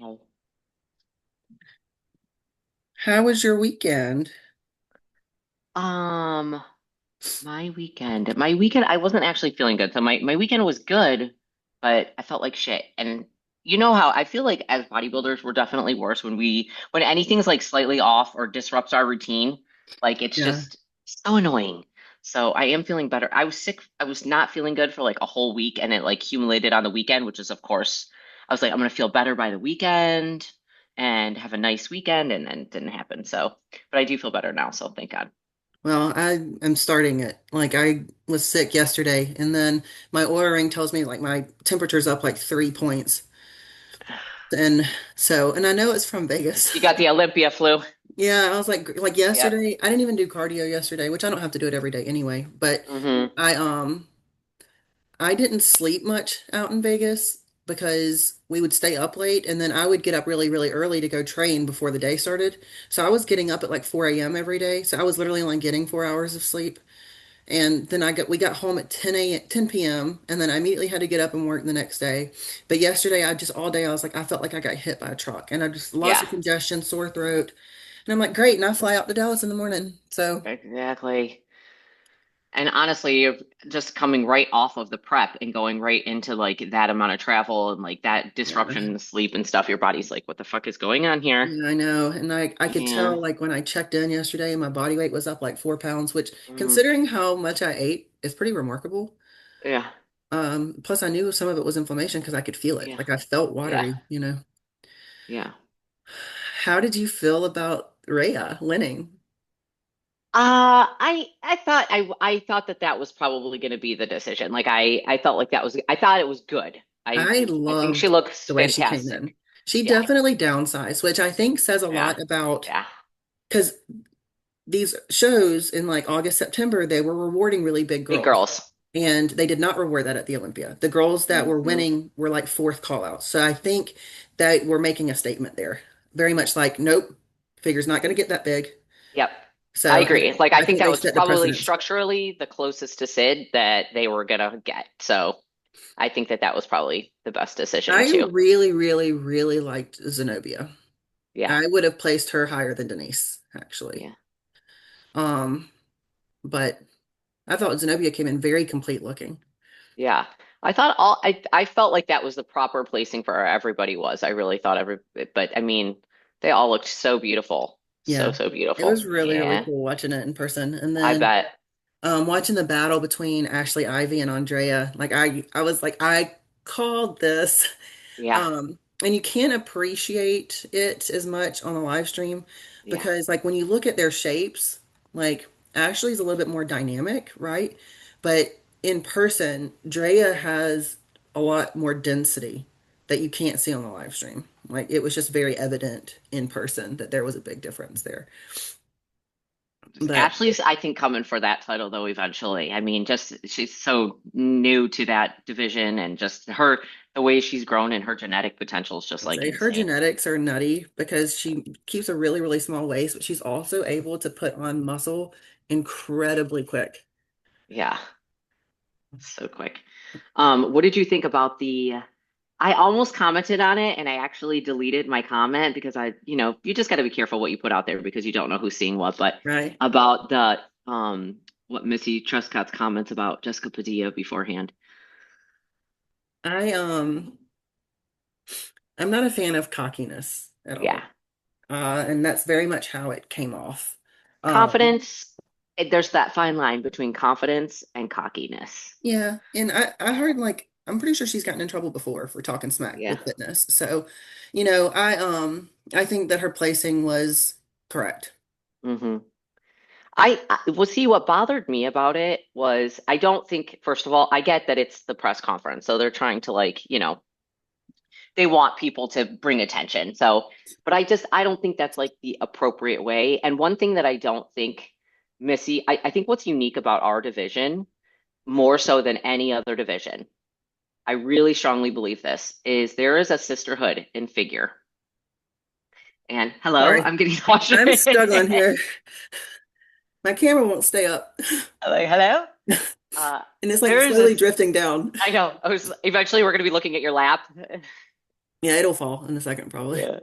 Oh. How was your weekend? Um, my weekend, I wasn't actually feeling good. So my weekend was good, but I felt like shit. And you know how I feel like as bodybuilders, we're definitely worse when anything's like slightly off or disrupts our routine. Like it's Yeah. just so annoying. So I am feeling better. I was sick. I was not feeling good for like a whole week, and it like accumulated on the weekend, which is of course, I was like, I'm gonna feel better by the weekend and have a nice weekend, and then it didn't happen. So, but I do feel better now, so thank God. Well, I am starting it. Like I was sick yesterday, and then my ordering tells me like my temperature's up like 3 points. And and I know it's from You Vegas. got the Olympia flu. Yeah, I was like Yep. yesterday, I didn't even do cardio yesterday, which I don't have to do it every day anyway. But Hmm. I I didn't sleep much out in Vegas because we would stay up late and then I would get up really, really early to go train before the day started. So I was getting up at like 4 a.m. every day. So I was literally only getting 4 hours of sleep. And then we got home at 10 p.m. and then I immediately had to get up and work the next day. But yesterday I just all day I was like I felt like I got hit by a truck and I just lots Yeah, of congestion, sore throat. And I'm like, great, and I fly out to Dallas in the morning. So exactly. And honestly, you're just coming right off of the prep and going right into like that amount of travel and like that yeah. disruption in the sleep and stuff. Your body's like, what the fuck is going on here? Yeah, I know. And I could Yeah. tell like when I checked in yesterday, my body weight was up like 4 pounds, which Hmm. considering how much I ate is pretty remarkable. Yeah. Plus I knew some of it was inflammation because I could feel it. Yeah. Like I felt Yeah. watery. Yeah. How did you feel about Rhea winning? I thought that that was probably going to be the decision. Like I felt like that was I thought it was good. I I think she loved looks the way she came in. fantastic. She Yeah. definitely downsized, which I think says a Yeah. lot about Yeah. because these shows in like August, September, they were rewarding really big Big girls. girls. And they did not reward that at the Olympia. The girls that were Hmm. winning were like fourth call outs. So I think that we're making a statement there. Very much like, nope, figure's not going to get that big. Yep. I So agree. Like I I think think that they was set the probably precedence. structurally the closest to Sid that they were gonna get. So I think that that was probably the best decision I too. really, really, really liked Zenobia. Yeah. I would have placed her higher than Denise, actually. Yeah. Um, but I thought Zenobia came in very complete looking. Yeah. I felt like that was the proper placing for everybody was. I really thought but I mean, they all looked so beautiful. So, Yeah. so It was beautiful. really, really Yeah. cool watching it in person. And I then bet. watching the battle between Ashley Ivy and Andrea, like I was like, I called this. Yeah. And you can't appreciate it as much on a live stream Yeah. because like when you look at their shapes, like Ashley's a little bit more dynamic, right? But in person, Drea has a lot more density that you can't see on the live stream. Like it was just very evident in person that there was a big difference there. But Ashley's, I think, coming for that title though eventually. I mean, just she's so new to that division and just the way she's grown and her genetic potential is just I'd like say her insane. genetics are nutty because she keeps a really, really small waist, but she's also able to put on muscle incredibly quick. Yeah, so quick. What did you think about I almost commented on it and I actually deleted my comment because you just got to be careful what you put out there because you don't know who's seeing what, but Right. about what Missy Trescott's comments about Jessica Padilla beforehand. I I'm not a fan of cockiness at all. Yeah. And that's very much how it came off. Um, Confidence, there's that fine line between confidence and cockiness. yeah, and I heard like I'm pretty sure she's gotten in trouble before for talking smack Yeah. with fitness. So, I think that her placing was correct. Hmm. Well, see, what bothered me about it was I don't think, first of all, I get that it's the press conference. So they're trying to they want people to bring attention. So, but I don't think that's like the appropriate way. And one thing that I don't think, I think what's unique about our division, more so than any other division, I really strongly believe this, is there is a sisterhood in figure. And hello, Sorry, I'm getting watched. I'm struggling here. My camera won't stay up, Like, hello? and it's like There is slowly this, drifting down. I know, eventually we're going to be looking at your lap. Yeah, it'll fall in a second, probably. Yeah.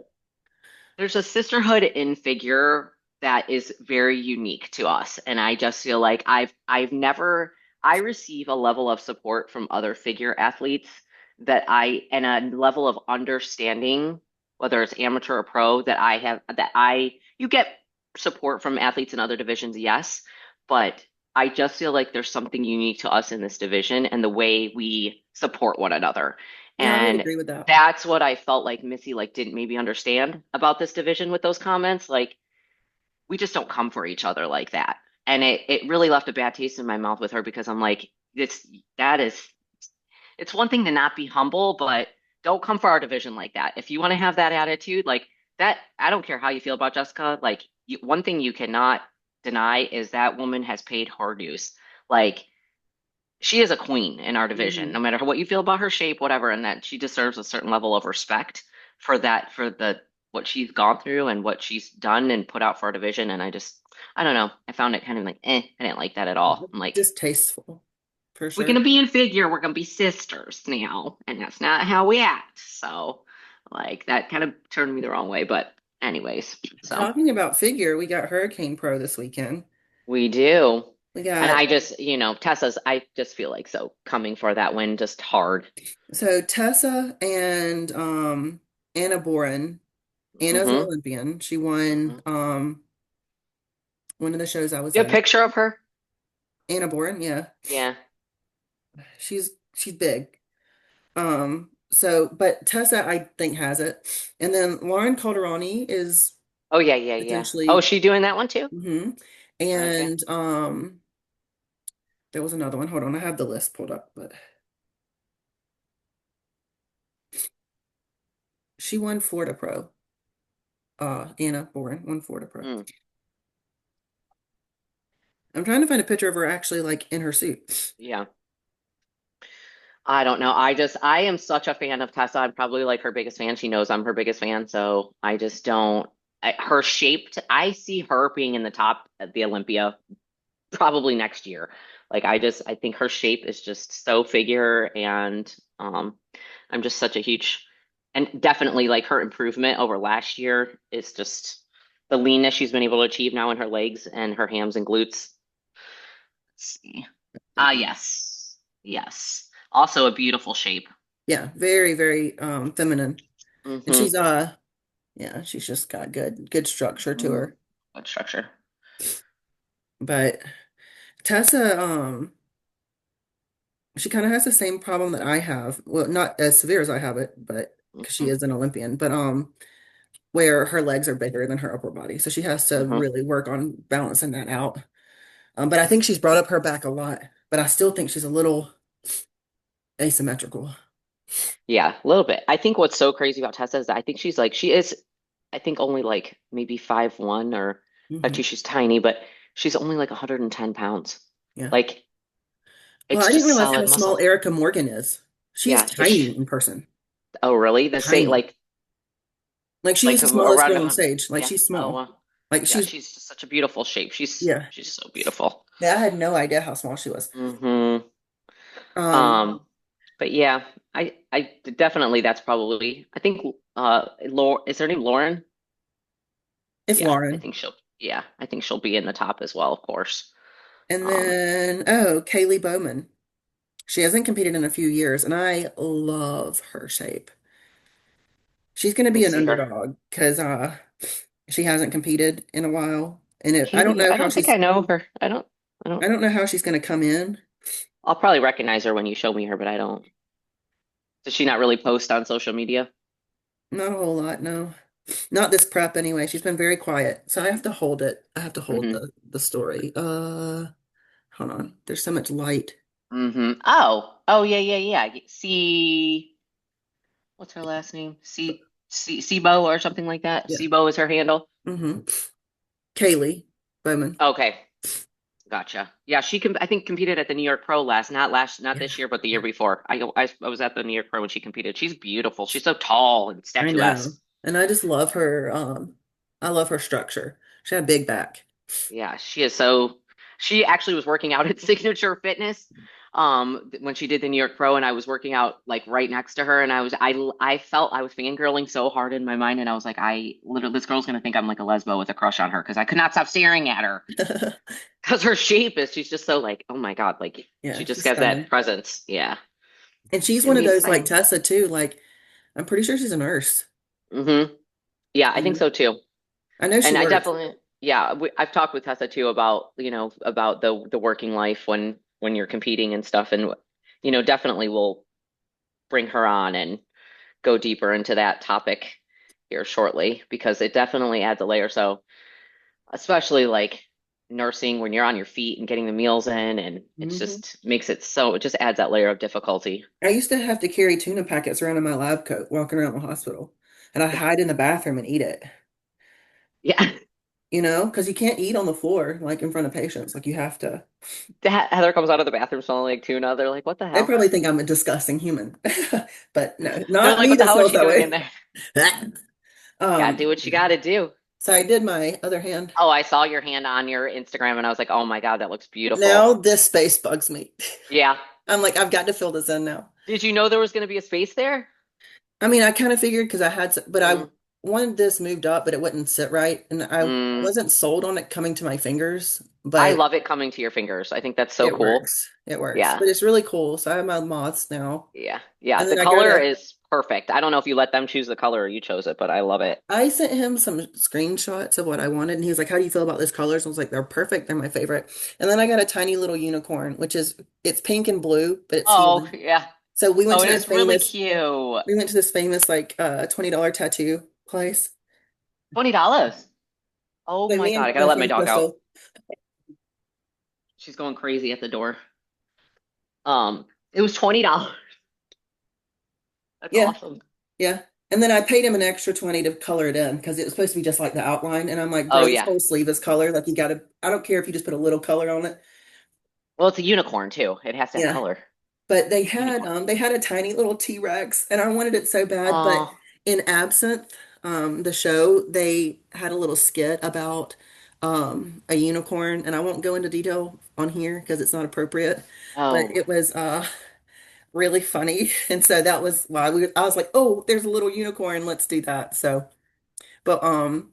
There's a sisterhood in figure that is very unique to us, and I just feel like I've never I receive a level of support from other figure athletes that I and a level of understanding, whether it's amateur or pro, that I you get support from athletes in other divisions, yes, but I just feel like there's something unique to us in this division and the way we support one another. Yeah, I would And agree with that. that's what I felt like Missy like didn't maybe understand about this division with those comments. Like we just don't come for each other like that. And it really left a bad taste in my mouth with her because I'm like, that is it's one thing to not be humble, but don't come for our division like that. If you want to have that attitude, like that, I don't care how you feel about Jessica. Like one thing you cannot deny is that woman has paid her dues. Like she is a queen in our division, no Hmm. matter what you feel about her shape, whatever, and that she deserves a certain level of respect for that, for the what she's gone through and what she's done and put out for our division. And I don't know. I found it kind of like, I didn't like that at all. I'm like, Distasteful, for we're gonna sure. be in figure, we're gonna be sisters now, and that's not how we act. So, like, that kind of turned me the wrong way. But, anyways, so Talking about figure, we got Hurricane Pro this weekend. we do. We And got I just, I just feel like so coming for that win just hard. so Tessa and Anna Boren. Anna's an Mm-hmm. Olympian. She won Mm-hmm. one of the shows I was You have a in. picture of her? Anna Boren, yeah. Yeah. She's big. But Tessa I think has it. And then Lauren Calderani is Oh yeah, yeah, yeah. Oh, is potentially she doing that one too? hmm Okay. And there was another one. Hold on, I have the list pulled up, but she won Florida Pro. Anna Boren won Florida Pro. Mm, I'm trying to find a picture of her actually like in her suit. yeah. I don't know. I am such a fan of Tessa. I'm probably like her biggest fan. She knows I'm her biggest fan, so I just don't. Her shaped. I see her being in the top at the Olympia probably next year. Like I think her shape is just so figure, and I'm just such a huge, and definitely like her improvement over last year is just the leanness she's been able to achieve now in her legs and her hams and glutes. Let's see. Ah, yes. Yes. Also a beautiful shape. Yeah, very, very feminine. And Mm-hmm. yeah, she's just got good structure to Mm-hmm. her. Good structure. But Tessa, she kind of has the same problem that I have. Well, not as severe as I have it, but because she Mm-hmm. is an Olympian, but where her legs are bigger than her upper body. So she has to Mm-hmm. really work on balancing that out. But I think she's brought up her back a lot, but I still think she's a little asymmetrical. Yeah, a little bit. I think what's so crazy about Tessa is that I think she is, I think only like maybe 5'1" or Hmm. actually she's tiny, but she's only like 110 pounds. Yeah. Like Well, it's I didn't just realize how solid small muscle. Erica Morgan is. She is Yeah, it's tiny in person. oh really? The same Tiny. Like she's like the smallest around girl on 100. stage. Like Yeah. she's Oh small. well. Like Yeah, she's she's just such a beautiful shape. yeah. She's so beautiful. Yeah, I had no idea how small she was. Hmm. Um, Um, but yeah, I definitely that's probably I think Laura is her name Lauren? it's Yeah, Lauren. I think she'll be in the top as well, of course. And Um, then Kaylee Bowman. She hasn't competed in a few years, and I love her shape. She's going to let me be an see her. underdog because she hasn't competed in a while, and I don't Kaylee, know I how don't think she's I know her. I don't know how she's going to come in. I'll probably recognize her when you show me her, but I don't. Does she not really post on social media? Not a whole lot, no. Not this prep anyway. She's been very quiet, so I have to hold it. I have to hold Mm-hmm. the story. Hold on. There's so much light. Mm-hmm. Oh, yeah, yeah, yeah. See, what's her last name? Sibo or something like that. Yeah. Sibo is her handle. Hmm. Kaylee Bowman. Okay, gotcha. Yeah, she I think competed at the New York Pro not Yeah. this year, but the year before. I was at the New York Pro when she competed. She's beautiful. She's so tall and I know. statuesque. And I just love her. I love her structure. She had a big back. Yeah, she is so. She actually was working out at Signature Fitness. when she did the New York Pro, and I was working out like right next to her, and I felt I was fangirling so hard in my mind, and I was like, I literally this girl's gonna think I'm like a lesbo with a crush on her because I could not stop staring at her because her shape is she's just so like, oh my God, like Yeah, she just she's has that stunning. presence. Yeah. And she's Gonna one of be those like exciting. Tessa too. Like I'm pretty sure she's a nurse. Yeah, I think And so too. I know she And I works. definitely, yeah, I've talked with Tessa too about, about the working life when you're competing and stuff, and definitely we'll bring her on and go deeper into that topic here shortly because it definitely adds a layer. So, especially like nursing when you're on your feet and getting the meals in, and it's Hmm. just makes it so it just adds that layer of difficulty. I used to have to carry tuna packets around in my lab coat walking around the hospital. And I'd hide in the bathroom and eat it, Yeah. because you can't eat on the floor like in front of patients. Like you have to. Heather comes out of the bathroom smelling like tuna. They're like, what the They hell? probably think I'm a disgusting human. But no, They're not like, me what the that hell is smells she that doing in way. there? Gotta do what you Yeah. gotta do. So I did my other hand. Oh, I saw your hand on your Instagram and I was like, oh my God, that looks Now beautiful. this space bugs me. Yeah. I'm like, I've got to fill this in now. Did you know there was going to be a space there? I mean, I kind of figured because I had, but I Mm, wanted this moved up, but it wouldn't sit right, and I mm. wasn't sold on it coming to my fingers, I but love it coming to your fingers. I think that's so it cool. works. It works. Yeah. But it's really cool. So I have my moths now, Yeah. Yeah. and The then I go color to. is perfect. I don't know if you let them choose the color or you chose it, but I love it. I sent him some screenshots of what I wanted, and he was like, "How do you feel about those colors?" I was like, "They're perfect. They're my favorite." And then I got a tiny little unicorn, which is it's pink and blue, but it's Oh, healing. yeah. So we went Oh, to it that is really famous. cute. We went to this famous like $20 tattoo place. $20. Oh So my me God. I and gotta my let my friend dog out. Crystal. She's going crazy at the door. It was $20. That's Yeah. awesome. Yeah. And then I paid him an extra 20 to color it in because it was supposed to be just like the outline. And I'm like, Oh bro, this yeah. whole sleeve is color. Like you gotta, I don't care if you just put a little color on it. Well, it's a unicorn too. It has to have Yeah. color. But they It's a had unicorn. they had a tiny little T-Rex and I wanted it so bad. But Oh, in Absinthe, the show, they had a little skit about a unicorn, and I won't go into detail on here because it's not appropriate, but oh, it was really funny. And so that was why I was like, oh, there's a little unicorn, let's do that. So but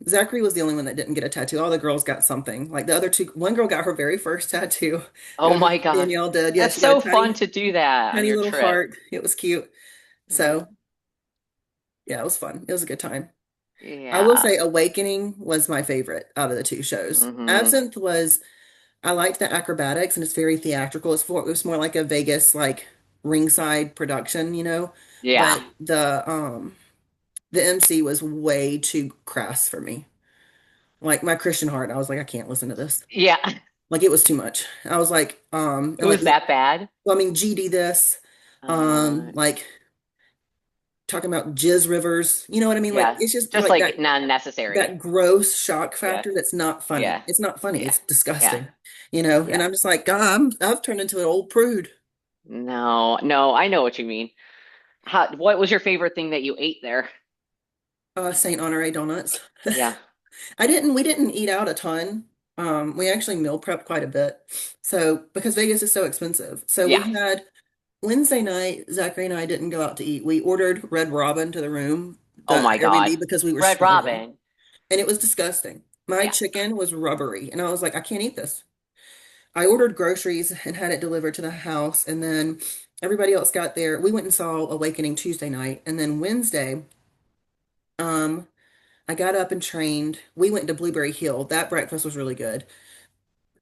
Zachary was the only one that didn't get a tattoo. All the girls got something. Like the other two, one girl got her very first tattoo. The oh other my God. Danielle did. Yeah, That's she got a so fun tiny, to do that on tiny your little trip. heart. It was cute. Mm, So yeah, it was fun. It was a good time. I will yeah. say Awakening was my favorite out of the two shows. Hmm. Absinthe was I liked the acrobatics and it's very theatrical. It was more like a Vegas like ringside production. Yeah. But the MC was way too crass for me. Like my Christian heart, I was like, I can't listen to this. Yeah. Like it was too much. I was like, It and like, was that bad. well, I mean, GD this, Uh, like talking about jizz rivers. You know what I mean? Like yeah. it's just Just like like non-necessary. that gross shock Yeah. factor that's not funny. Yeah. It's not funny. Yeah. It's Yeah. disgusting. And Yeah. I'm just like, God, I've turned into an old prude. No, no, I know what you mean. What was your favorite thing that you ate there? Saint Honore donuts. Yeah. We didn't eat out a ton. We actually meal prepped quite a bit. So because Vegas is so expensive. So Yeah. we had Wednesday night, Zachary and I didn't go out to eat. We ordered Red Robin to the room, Oh the my God. Airbnb, because we were Red starving. Robin. And it was disgusting. My Yeah. chicken was rubbery. And I was like, I can't eat this. I ordered groceries and had it delivered to the house. And then everybody else got there. We went and saw Awakening Tuesday night. And then Wednesday, um, I got up and trained. We went to Blueberry Hill. That breakfast was really good.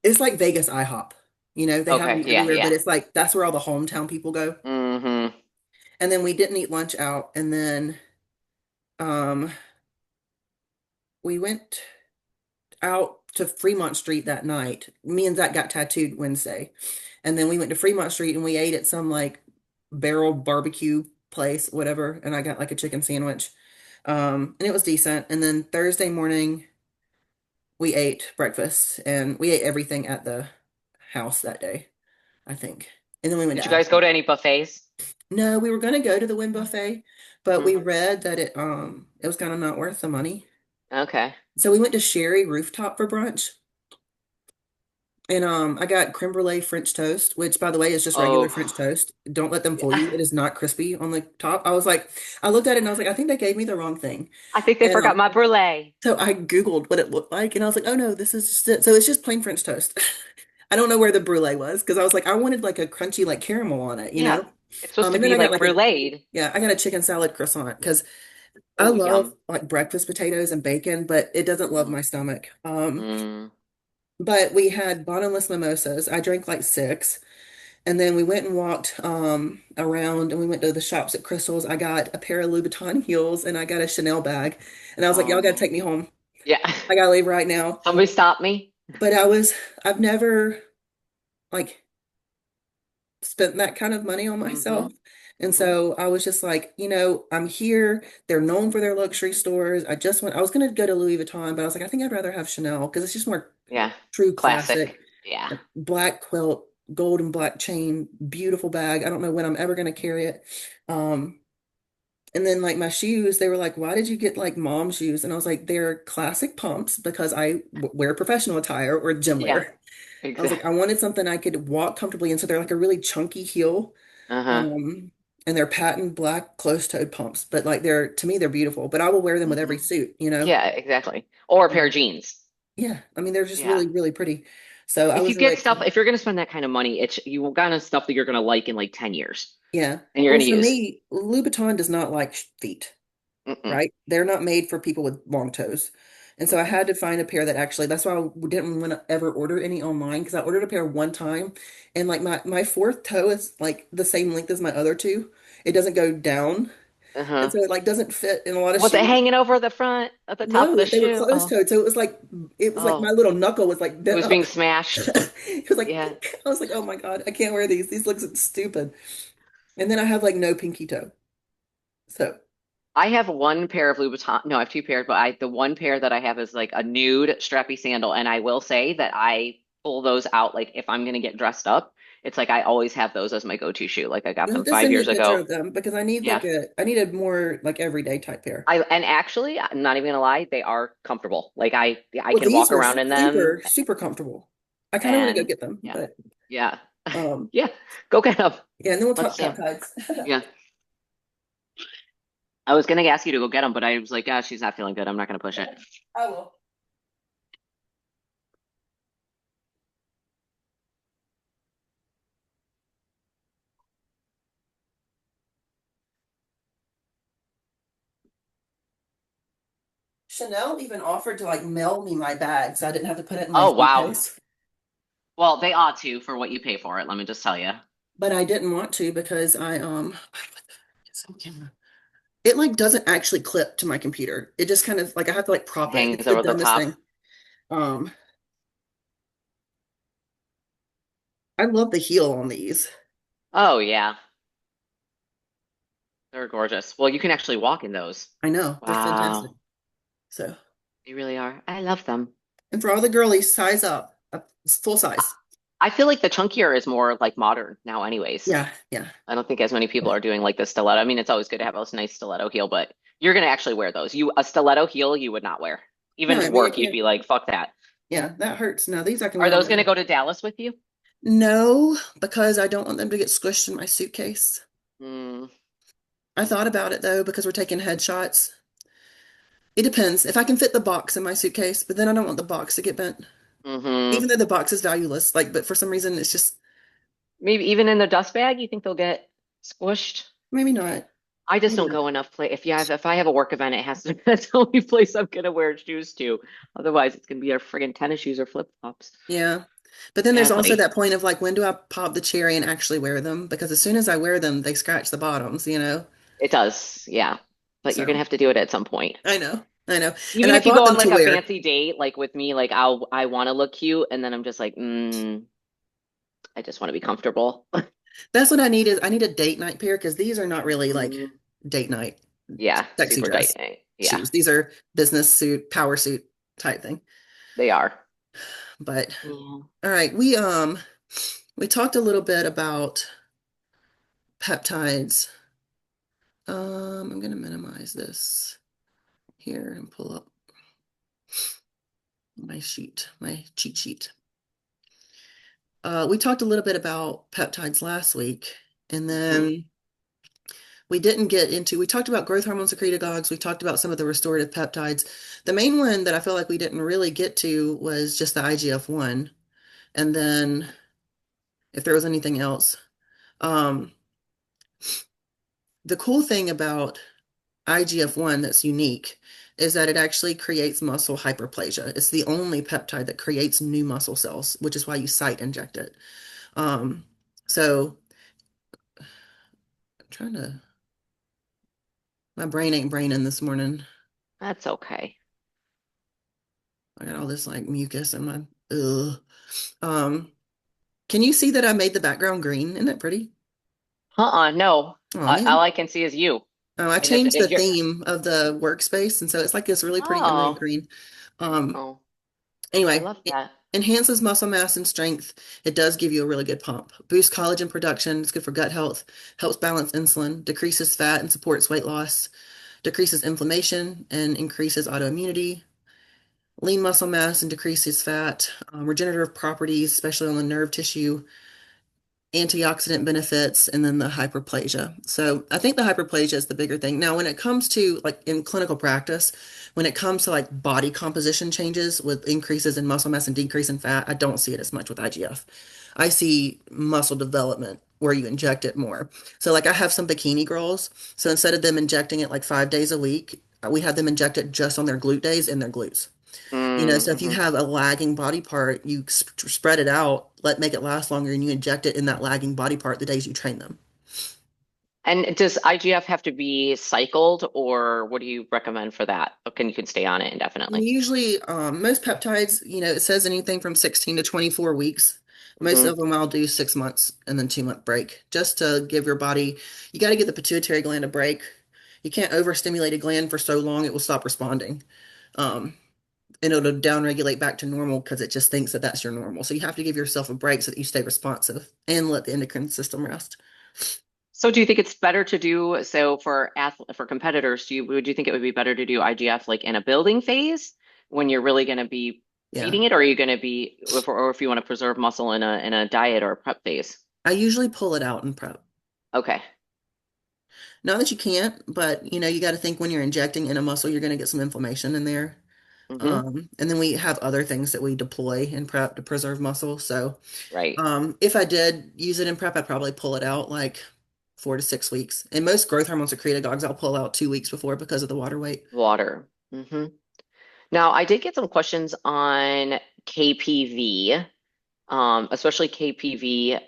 It's like Vegas IHOP. They have Okay. them Yeah. everywhere, but Yeah. it's like that's where all the hometown people go. Hmm. And then we didn't eat lunch out. And then um, we went out to Fremont Street that night. Me and Zach got tattooed Wednesday. And then we went to Fremont Street and we ate at some like barrel barbecue place, whatever. And I got like a chicken sandwich. And it was decent. And then Thursday morning, we ate breakfast and we ate everything at the house that day, I think. And then we went Did to you guys go Absinthe. to any buffets? No, we were going to go to the Wynn Buffet, but we Hmm. read that it was kind of not worth the money. Okay. So we went to Sherry Rooftop for brunch. And I got creme brulee French toast, which by the way is just regular Oh, French toast. Don't let them fool yeah. you. It is not crispy on the top. I was like, I looked at it and I was like, I think they gave me the wrong thing. I think they And forgot my brulee. so I Googled what it looked like and I was like, oh no, this is just it. So it's just plain French toast. I don't know where the brulee was because I was like, I wanted like a crunchy like caramel on it, you Yeah. know? It's supposed to And then be I got like like a bruleed. yeah, I got a chicken salad croissant because I Oh, love yum. like breakfast potatoes and bacon, but it doesn't love Mm, my stomach. mm. But we had bottomless mimosas. I drank like six. And then we went and walked around and we went to the shops at Crystal's. I got a pair of Louboutin heels and I got a Chanel bag. And I was like, y'all gotta take Oh, me home. yeah. I gotta leave right now. Somebody stop me. But I've never like spent that kind of money on Mm-hmm. myself. And Mm-hmm. so I was just like, I'm here. They're known for their luxury stores. I was gonna go to Louis Vuitton, but I was like, I think I'd rather have Chanel because it's just more Yeah. true Classic. classic. Yeah. Black quilt, gold and black chain, beautiful bag. I don't know when I'm ever gonna carry it. Um, and then like my shoes, they were like, why did you get like mom shoes? And I was like, they're classic pumps because wear professional attire or gym Yeah. wear. I was Exactly. like, I wanted something I could walk comfortably in. So they're like a really chunky heel. Uh-huh. Um, and they're patent black closed-toed pumps, but like to me, they're beautiful. But I will wear them with Mm-hmm. every suit, you know? Yeah, exactly. Or a pair of Um, jeans. yeah, I mean, they're just Yeah. really, really pretty. So I If you was get like, stuff, if you're gonna spend that kind of money, it's you got stuff that you're gonna like in like 10 years yeah. and you're Well, gonna for use. me, Louboutin does not like feet. Mm-mm. Right? They're not made for people with long toes. And so I Mm-mm. had to find a pair that actually, that's why I didn't want to ever order any online because I ordered a pair one time and like my fourth toe is like the same length as my other two. It doesn't go down. And Uh-huh. so it like doesn't fit in a lot of Was it shoes. hanging over the front at the top of No, the they were shoe? closed Oh, toed. So it was like my oh. little knuckle was like It bent was up. being smashed. It was like Yeah. I was like, oh my God, I can't wear these. These look stupid. And then I have like no pinky toe. So I have one pair of Louboutin. No, I have two pairs, but the one pair that I have is like a nude strappy sandal. And I will say that I pull those out like if I'm gonna get dressed up. It's like I always have those as my go-to shoe. Like I got you'll them have to five send me a years picture ago. of them because Yeah. I need a more like everyday type pair. And actually, I'm not even gonna lie, they are comfortable. Like I Well, can these walk were around in them super, super comfortable. I kind of want to go and get them, yeah. but Yeah. um, Yeah. Go get them. yeah, and then we'll talk Let's peptides. yeah. I was gonna ask you to go get them, but I was like, ah, she's not feeling good. I'm not gonna push it. I will. Chanel even offered to like mail me my bag so I didn't have to put it in my Oh wow. suitcase. Well, they ought to for what you pay for it, let me just tell you. But I didn't want to because it's on camera. It like doesn't actually clip to my computer. It just kind of like I have to like prop it. Hangs It's the over the dumbest top. thing. Um, I love the heel on these. Oh yeah. They're gorgeous. Well, you can actually walk in those. I know, they're fantastic. Wow. So, They really are. I love them. and for all the girlies, size up. It's full I size. I feel like the chunkier is more like modern now anyways. Yeah, yeah. I don't think as many people are doing like the stiletto. I mean, it's always good to have a nice stiletto heel, but you're gonna actually wear those. A stiletto heel you would not wear. No, Even to I mean I work, you'd can't. be like, fuck that. Yeah, that hurts. No, these I can Are wear those gonna whenever. go to Dallas with you? No, because I don't want them to get squished in my suitcase. Mm, I thought about it though because we're taking headshots. It depends. If I can fit the box in my suitcase, but then I don't want the box to get bent. hmm Even though the box is valueless, like, but for some reason it's just Maybe even in the dust bag, you think they'll get squished? maybe not. I just Maybe don't not. go enough play. If I have a work event, it has to. That's the only place I'm gonna wear shoes to. Otherwise, it's gonna be our friggin' tennis shoes or flip flops. Yeah. But then there's also Sadly, that point of like, when do I pop the cherry and actually wear them? Because as soon as I wear them, they scratch the bottoms, you know? it does. Yeah, but you're So gonna have to do it at some point. I know. I know. And Even I if you bought go on them to like a wear. fancy date, like with me, like I want to look cute, and then I'm just like, I just want to be comfortable. That's what I need is I need a date night pair because these are not really like Mm, date night yeah, sexy super dress dating. Yeah, shoes. These are business suit, power suit type thing. they are. But Yeah. all right, we talked a little bit about peptides. I'm gonna minimize this here and pull up my cheat sheet. We talked a little bit about peptides last week, and Hmm. then we talked about growth hormone secretagogues. We talked about some of the restorative peptides. The main one that I feel like we didn't really get to was just the IGF-1. And then if there was anything else, um, the cool thing about IGF-1 that's unique is that it actually creates muscle hyperplasia. It's the only peptide that creates new muscle cells, which is why you site inject it. Um, so I'm trying to, my brain ain't braining this morning. That's okay. I got all this like mucus in my, ugh. Um, can you see that I made the background green? Isn't that pretty? No. Oh All man. I can see is you. Oh, I And if changed the if you're theme of the workspace, and so it's like this really pretty emerald oh green. Um, oh I Anyway, love it that. enhances muscle mass and strength. It does give you a really good pump. Boosts collagen production. It's good for gut health. Helps balance insulin. Decreases fat and supports weight loss. Decreases inflammation and increases autoimmunity. Lean muscle mass and decreases fat. Regenerative properties, especially on the nerve tissue, antioxidant benefits, and then the hyperplasia. So I think the hyperplasia is the bigger thing. Now, when it comes to like in clinical practice, when it comes to like body composition changes with increases in muscle mass and decrease in fat, I don't see it as much with IGF. I see muscle development where you inject it more. So like I have some bikini girls, so instead of them injecting it like 5 days a week, we have them inject it just on their glute days and their glutes. So if you Mm-hmm. have a lagging body part, you spread it out, make it last longer, and you inject it in that lagging body part the days you train them. And does IGF have to be cycled, or what do you recommend for that? Or can you can stay on it indefinitely? Usually, most peptides, it says anything from 16 to 24 weeks. Most Hmm. of them I'll do 6 months and then 2 month break just to give your body, you got to give the pituitary gland a break. You can't overstimulate a gland for so long, it will stop responding. Um, and it'll downregulate back to normal because it just thinks that that's your normal. So you have to give yourself a break so that you stay responsive and let the endocrine system rest. So do you think it's better to do so for for competitors? Would you think it would be better to do IGF like in a building phase when you're really going to be Yeah. feeding it, or are you going to be or if you want to preserve muscle in a diet or a prep phase? I usually pull it out in prep. Okay. Not that you can't, but you got to think when you're injecting in a muscle, you're going to get some inflammation in there. Hmm. And then we have other things that we deploy in prep to preserve muscle. So, Right. if I did use it in prep, I'd probably pull it out like 4 to 6 weeks. And most growth hormone secretagogues, I'll pull out 2 weeks before because of the water weight. Water. Now, I did get some questions on KPV, especially KPV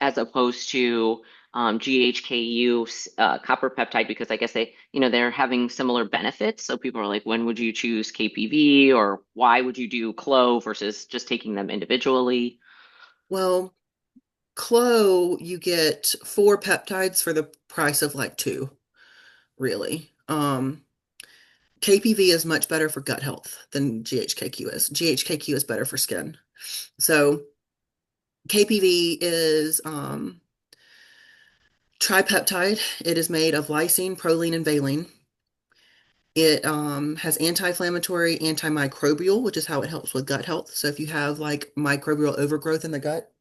as opposed to GHKU copper peptide, because I guess they're having similar benefits. So people are like, when would you choose KPV, or why would you do CLO versus just taking them individually? Well, Clo, you get 4 peptides for the price of like two, really. KPV is much better for gut health than GHKQ is. GHKQ is better for skin. So KPV is tripeptide. It is made of lysine, proline, and valine. It has anti-inflammatory, antimicrobial, which is how it helps with gut health. So if you have like microbial overgrowth in the gut,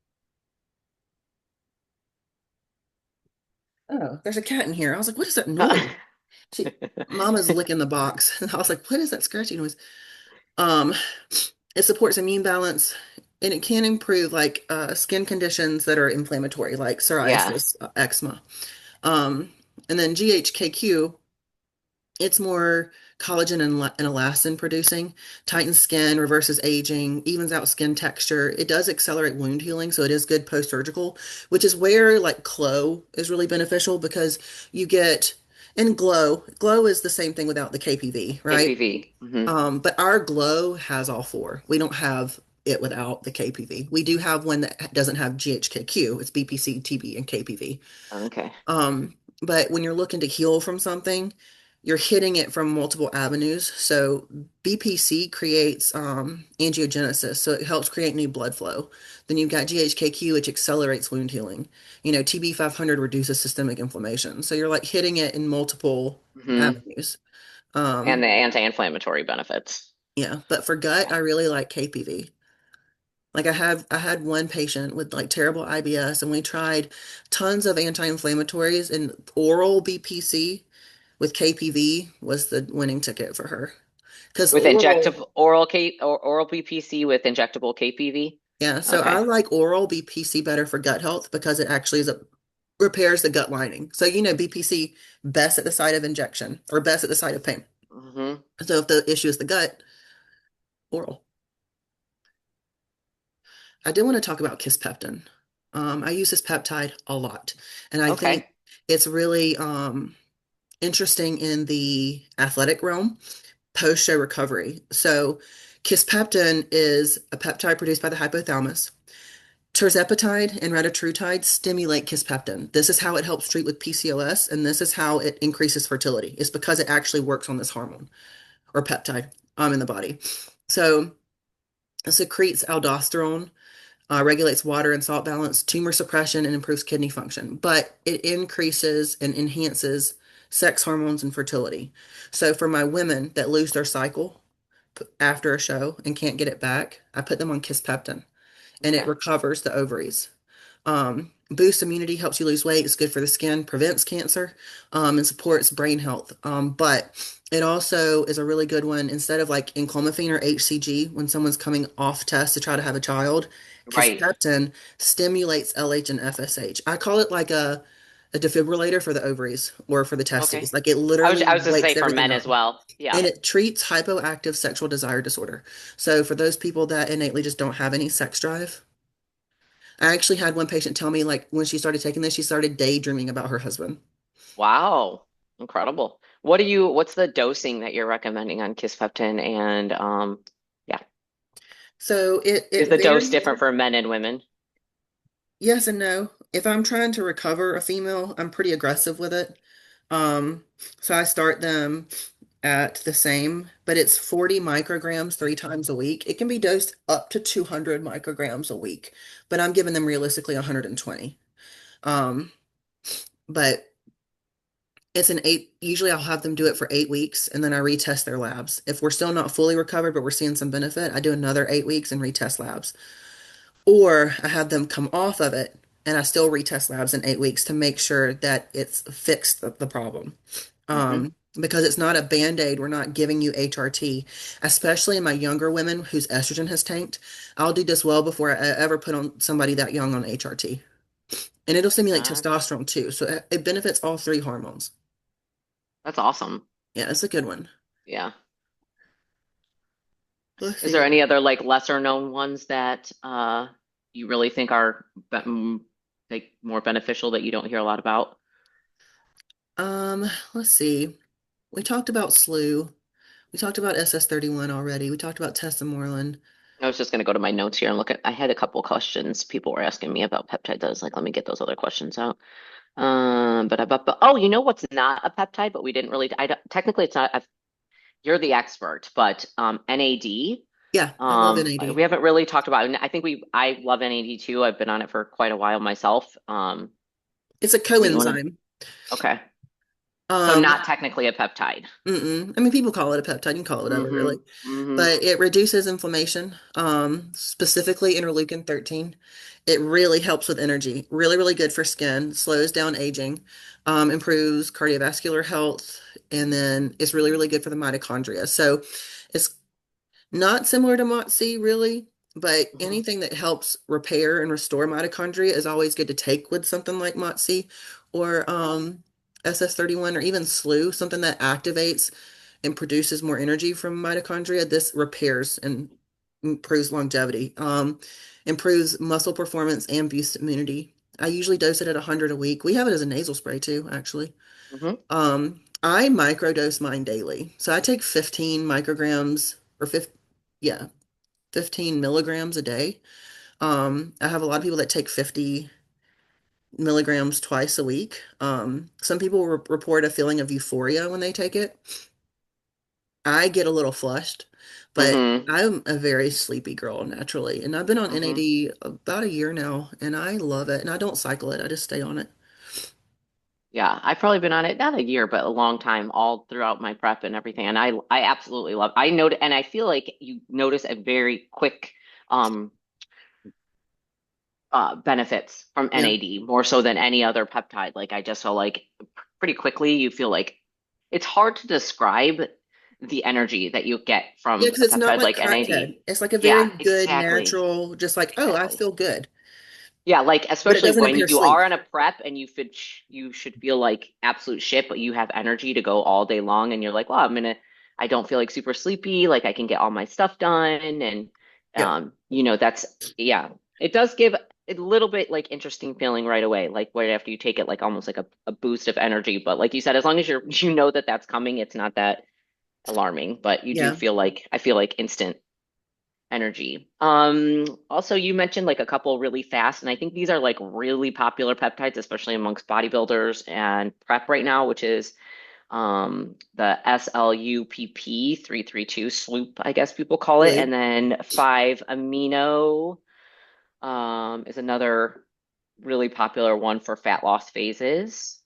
oh, there's a cat in here. I was like, what is that noise? She, Mama's licking the box. I was like, what is that scratchy noise? Um, it supports immune balance and it can improve like skin conditions that are inflammatory, like Yeah. psoriasis, eczema. Um, and then GHKQ, it's more collagen and elastin producing, tightens skin, reverses aging, evens out skin texture. It does accelerate wound healing, so it is good post-surgical, which is where like Glow is really beneficial because you get in Glow, Glow is the same thing without the KPV, right? KPV. But our Glow has all four. We don't have it without the KPV. We do have one that doesn't have GHKQ. It's BPC, TB, and KPV. Okay. But when you're looking to heal from something, you're hitting it from multiple avenues. So BPC creates angiogenesis, so it helps create new blood flow. Then you've got GHKQ, which accelerates wound healing. TB 500 reduces systemic inflammation. So you're like hitting it in multiple Hmm. avenues. And Um, the anti-inflammatory benefits. yeah, but for gut, I really like KPV. Like I had one patient with like terrible IBS and we tried tons of anti-inflammatories and oral BPC with KPV was the winning ticket for her. Because With oral, injectable oral K or oral BPC with injectable KPV? yeah, so I Okay. like oral BPC better for gut health because it actually repairs the gut lining. So BPC best at the site of injection or best at the site of pain. Hmm. So if the issue is the gut, oral. I did want to talk about kisspeptin. I use this peptide a lot, and I think Okay. it's really interesting in the athletic realm, post-show recovery. So, kisspeptin is a peptide produced by the hypothalamus. Tirzepatide and retatrutide stimulate kisspeptin. This is how it helps treat with PCOS, and this is how it increases fertility. It's because it actually works on this hormone or peptide in the body. So, it secretes aldosterone, regulates water and salt balance, tumor suppression, and improves kidney function. But it increases and enhances sex hormones and fertility. So for my women that lose their cycle after a show and can't get it back, I put them on kisspeptin and it Okay. recovers the ovaries. Boosts immunity, helps you lose weight. It's good for the skin, prevents cancer, and supports brain health. But it also is a really good one instead of like enclomiphene or HCG when someone's coming off test to try to have a child. Right. Kisspeptin stimulates LH and FSH. I call it like a defibrillator for the ovaries or for the testes. Okay. Like it I literally was just wakes say for everything men up. as well. Yeah. And it treats hypoactive sexual desire disorder. So for those people that innately just don't have any sex drive, I actually had one patient tell me, like, when she started taking this, she started daydreaming about her husband. Wow. Incredible. What's the dosing that you're recommending on kisspeptin and yeah. So it Is the dose varies. different for men and women? Yes and no. If I'm trying to recover a female, I'm pretty aggressive with it. Um, so I start them at the same, but it's 40 micrograms 3 times a week. It can be dosed up to 200 micrograms a week, but I'm giving them realistically 120. Um, but it's an eight, usually I'll have them do it for 8 weeks and then I retest their labs. If we're still not fully recovered, but we're seeing some benefit, I do another 8 weeks and retest labs. Or I have them come off of it and I still retest labs in 8 weeks to make sure that it's fixed the problem. Hmm. Because it's not a band-aid. We're not giving you HRT, especially in my younger women whose estrogen has tanked. I'll do this well before I ever put on somebody that young on HRT. And it'll stimulate testosterone too. So it benefits all three hormones. That's awesome. Yeah, it's a good one. Yeah. Let's Is there see. any other like lesser known ones that you really think are like more beneficial that you don't hear a lot about? Let's see. We talked about SLU. We talked about SS31 already. We talked about tesamorelin. I was just going to go to my notes here and look at. I had a couple questions people were asking me about peptides. I was like, let me get those other questions out. But oh, you know what's not a peptide, but we didn't really. I don't, technically it's not. You're the expert, but NAD. Yeah, I love NAD. We haven't really talked about. I think we. I love NAD too. I've been on it for quite a while myself. It's a But you want to? coenzyme. Okay, so Um, not technically a peptide. I mean, people call it a peptide. You can call it whatever, Mm-hmm. really. Mm-hmm. But it reduces inflammation, specifically interleukin 13. It really helps with energy. Really, really good for skin, slows down aging, improves cardiovascular health, and then it's really, really good for the mitochondria. So it's not similar to MOTS, really, but Mm-hmm. anything that helps repair and restore mitochondria is always good to take with something like MOTS or SS31 or even SLU, something that activates and produces more energy from mitochondria. This repairs and improves longevity, improves muscle performance and boosts immunity. I usually dose it at 100 a week. We have it as a nasal spray too, actually. Mm-hmm. I microdose mine daily. So I take 15 micrograms or 50, yeah, 15 milligrams a day. I have a lot of people that take 50 milligrams twice a week. Some people report a feeling of euphoria when they take it. I get a little flushed, but Mm-hmm. I'm a very sleepy girl naturally. And I've been on Mm-hmm. NAD about a year now, and I love it. And I don't cycle it, I just stay on it. Yeah, I've probably been on it not a year, but a long time, all throughout my prep and everything. And I absolutely love. I know, and I feel like you notice a very quick um benefits from Yeah. NAD more so than any other peptide. Like I just feel like pretty quickly you feel like it's hard to describe the energy that you get Yeah, from because a it's not peptide like like crackhead. NAD. It's like a very Yeah, good, exactly. natural, just like, oh, I Exactly. feel good. Yeah, like But it especially doesn't when impair you sleep. are on a prep and you should feel like absolute shit, but you have energy to go all day long, and you're like, well, I don't feel like super sleepy, like I can get all my stuff done, and Yep. that's yeah, it does give a little bit like interesting feeling right away, like right after you take it, like almost like a boost of energy. But like you said, as long as you know that that's coming, it's not that alarming, but you do Yeah. feel like I feel like instant energy. Also, you mentioned like a couple really fast, and I think these are like really popular peptides, especially amongst bodybuilders and prep right now, which is the SLUPP 332 sloop, I guess people call it, and Blue. then 5 amino is another really popular one for fat loss phases.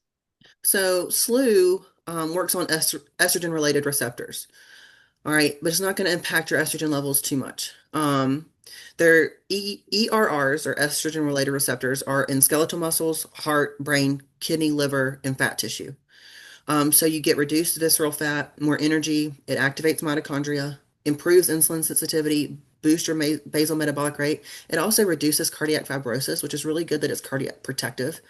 So SLU works on estrogen-related receptors. All right, but it's not going to impact your estrogen levels too much. Their ERRs, or estrogen-related receptors, are in skeletal muscles, heart, brain, kidney, liver, and fat tissue. So you get reduced visceral fat, more energy. It activates mitochondria, improves insulin sensitivity, boosts your basal metabolic rate. It also reduces cardiac fibrosis, which is really good that it's cardiac protective.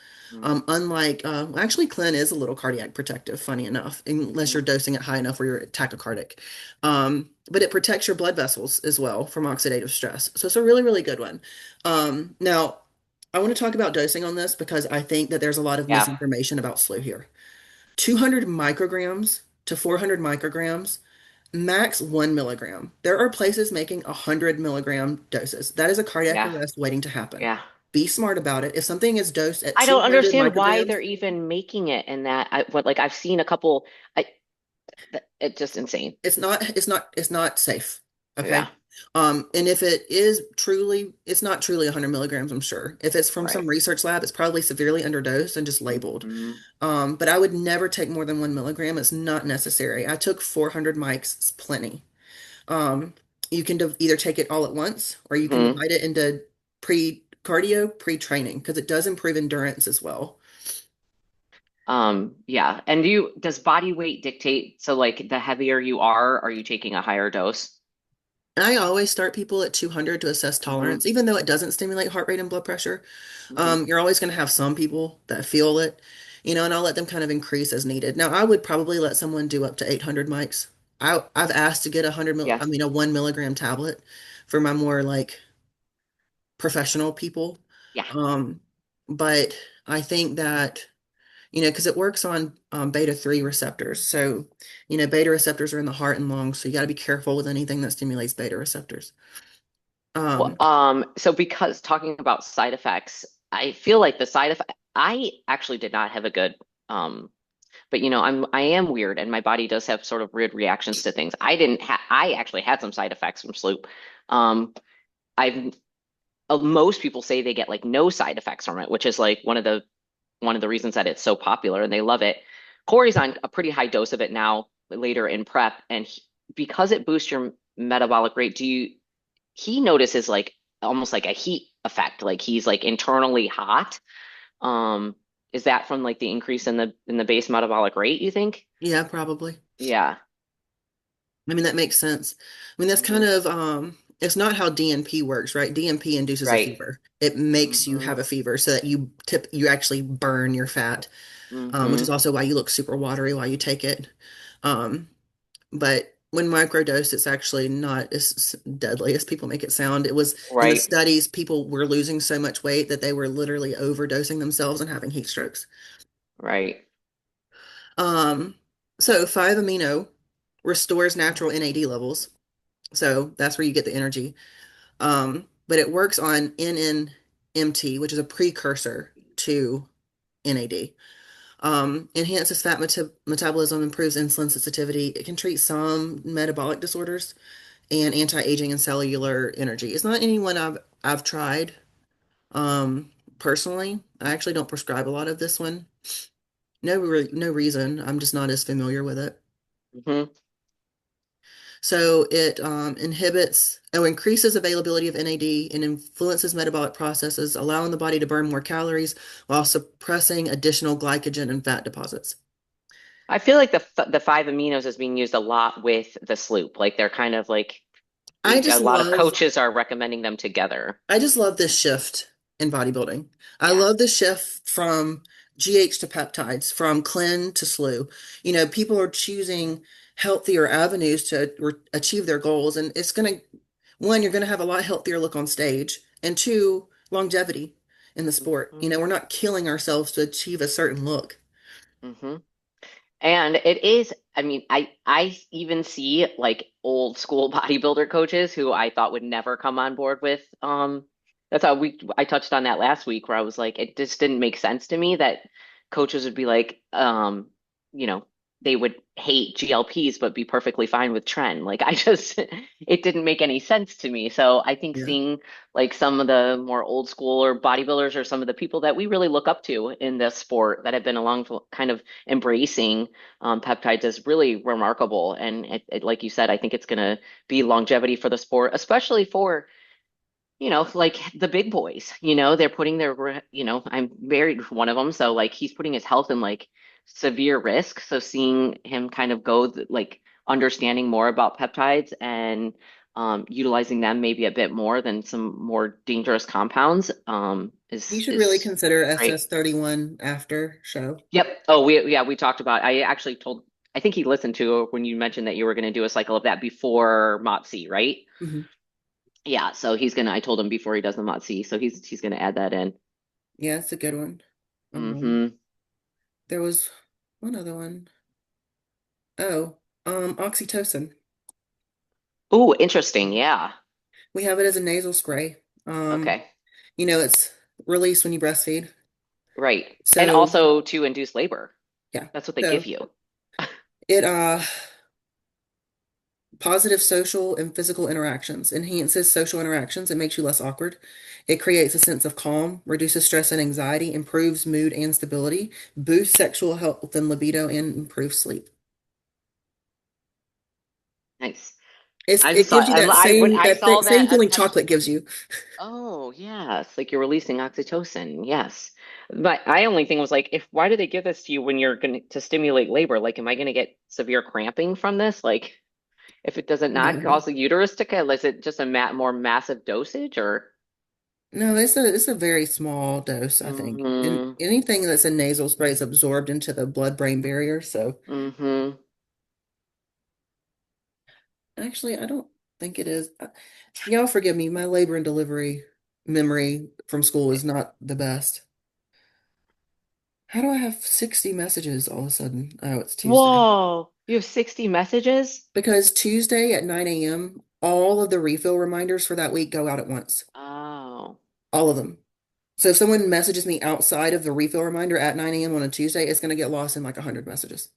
Unlike, well, actually, Clen is a little cardiac protective, funny enough, unless you're Mm-hmm. dosing it high enough where you're tachycardic. But it protects your blood vessels as well from oxidative stress. So it's a really, really good one. Now, I want to talk about dosing on this because I think that there's a lot of Yeah, misinformation about SLU here. 200 micrograms to 400 micrograms, max 1 milligram. There are places making 100 milligram doses. That is a cardiac yeah, arrest waiting to happen. yeah. Be smart about it. If something is dosed at I don't 200 understand why they're micrograms, even making it in that. What like I've seen a couple. It's just insane. it's not safe. Okay. Yeah, And if it is truly, it's not truly 100 milligrams, I'm sure. If it's from some right. research lab, it's probably severely underdosed and just labeled. Hmm. But I would never take more than 1 milligram. It's not necessary. I took 400 mics, it's plenty. Um, you can either take it all at once or you can Hmm. divide it into pre-cardio, pre-training, because it does improve endurance as well. Yeah. And does body weight dictate? So like the heavier you are you taking a higher dose? I always start people at 200 to assess Hmm. tolerance, even though it doesn't stimulate heart rate and blood pressure. Hmm. You're always going to have some people that feel it, and I'll let them kind of increase as needed. Now, I would probably let someone do up to 800 mics. I've asked to get Yeah. a 1 milligram tablet for my more like professional people. Yeah. Um, but I think that, because it works on beta 3 receptors. So, beta receptors are in the heart and lungs. So you got to be careful with anything that stimulates beta receptors. Well, Um, so because talking about side effects, I feel like the side effect, I actually did not have a good, but I am weird and my body does have sort of weird reactions to things. I actually had some side effects from Sloop. Um, I've, most people say they get like no side effects from it, which is like one of the reasons that it's so popular and they love it. Corey's on a pretty high dose of it now later in prep, and because it boosts your metabolic rate, he notices like almost like a heat effect, like he's like internally hot. Um, is that from like the increase in the base metabolic rate, you think? yeah, probably. Yeah. I mean, that makes sense. I mean, that's kind Hmm. of it's not how DNP works, right? DNP induces a Right. fever. It makes you Hmm. have a fever so that you actually burn your fat, which is Hmm. also why you look super watery while you take it. Um, but when microdosed, it's actually not as deadly as people make it sound. It was in the Right. studies, people were losing so much weight that they were literally overdosing themselves and having heat strokes. Right. Um, so 5 amino restores natural NAD levels. So that's where you get the energy. But it works on NNMT, which is a precursor to NAD. Enhances fat metabolism, improves insulin sensitivity. It can treat some metabolic disorders and anti-aging and cellular energy. It's not anyone I've tried personally. I actually don't prescribe a lot of this one. No reason. I'm just not as familiar with it. Hmm. So it increases availability of NAD and influences metabolic processes, allowing the body to burn more calories while suppressing additional glycogen and fat deposits. I feel like the five aminos is being used a lot with the sloop. Like they're kind of like I a just lot of love coaches are recommending them together. I just love this shift in bodybuilding. I Yeah. love the shift from GH to peptides, from clean to slew. People are choosing healthier avenues to achieve their goals, and one, you're going to have a lot healthier look on stage, and two, longevity in the sport. Hmm. We're not killing ourselves to achieve a certain look. Hmm. And it is, I mean, I even see like old school bodybuilder coaches who I thought would never come on board with that's how I touched on that last week where I was like it just didn't make sense to me that coaches would be like you know, they would hate GLPs but be perfectly fine with trend. Like I just it didn't make any sense to me. So I think Yeah. seeing like some of the more old school or bodybuilders or some of the people that we really look up to in this sport that have been along for kind of embracing peptides is really remarkable. And like you said, I think it's going to be longevity for the sport, especially for, like the big boys, they're putting I'm married to one of them. So like he's putting his health in like severe risk. So seeing him kind of go like understanding more about peptides and utilizing them maybe a bit more than some more dangerous compounds You should really is consider great. SS31 after show. Yep. Oh, we talked about. I actually told. I think he listened to when you mentioned that you were going to do a cycle of that before Motzi, right? Hmm. Yeah. So he's gonna. I told him before he does the Motzi, so he's gonna add that in. Yeah, it's a good one. Hmm. There was one other one. Oh, oxytocin. Ooh, interesting. Yeah. We have it as a nasal spray. Okay. It's released when you breastfeed. Right. And So, also to induce labor. yeah. That's what they give So you. it positive social and physical interactions, enhances social interactions, it makes you less awkward. It creates a sense of calm, reduces stress and anxiety, improves mood and stability, boosts sexual health and libido, and improves sleep. Nice. It's I just it saw. gives you that When same I that saw same that feeling attached. chocolate gives you. Oh, yes, like you're releasing oxytocin. Yes. But I only thing was like, if why do they give this to you when you're going to stimulate labor? Like, am I going to get severe cramping from this? Like, if it doesn't not No. cause the uterus to cut, is it just a ma more massive dosage or? No, it's a very small dose, I think. And Mm-hmm. anything that's a nasal spray is absorbed into the blood-brain barrier. So Mm-hmm. actually, I don't think it is. Y'all forgive me, my labor and delivery memory from school is not the best. How do I have 60 messages all of a sudden? Oh, it's Tuesday. Whoa, you have 60 messages? Because Tuesday at 9 a.m., all of the refill reminders for that week go out at once. Oh, All of them. So if someone messages me outside of the refill reminder at 9 a.m. on a Tuesday, it's going to get lost in like 100 messages.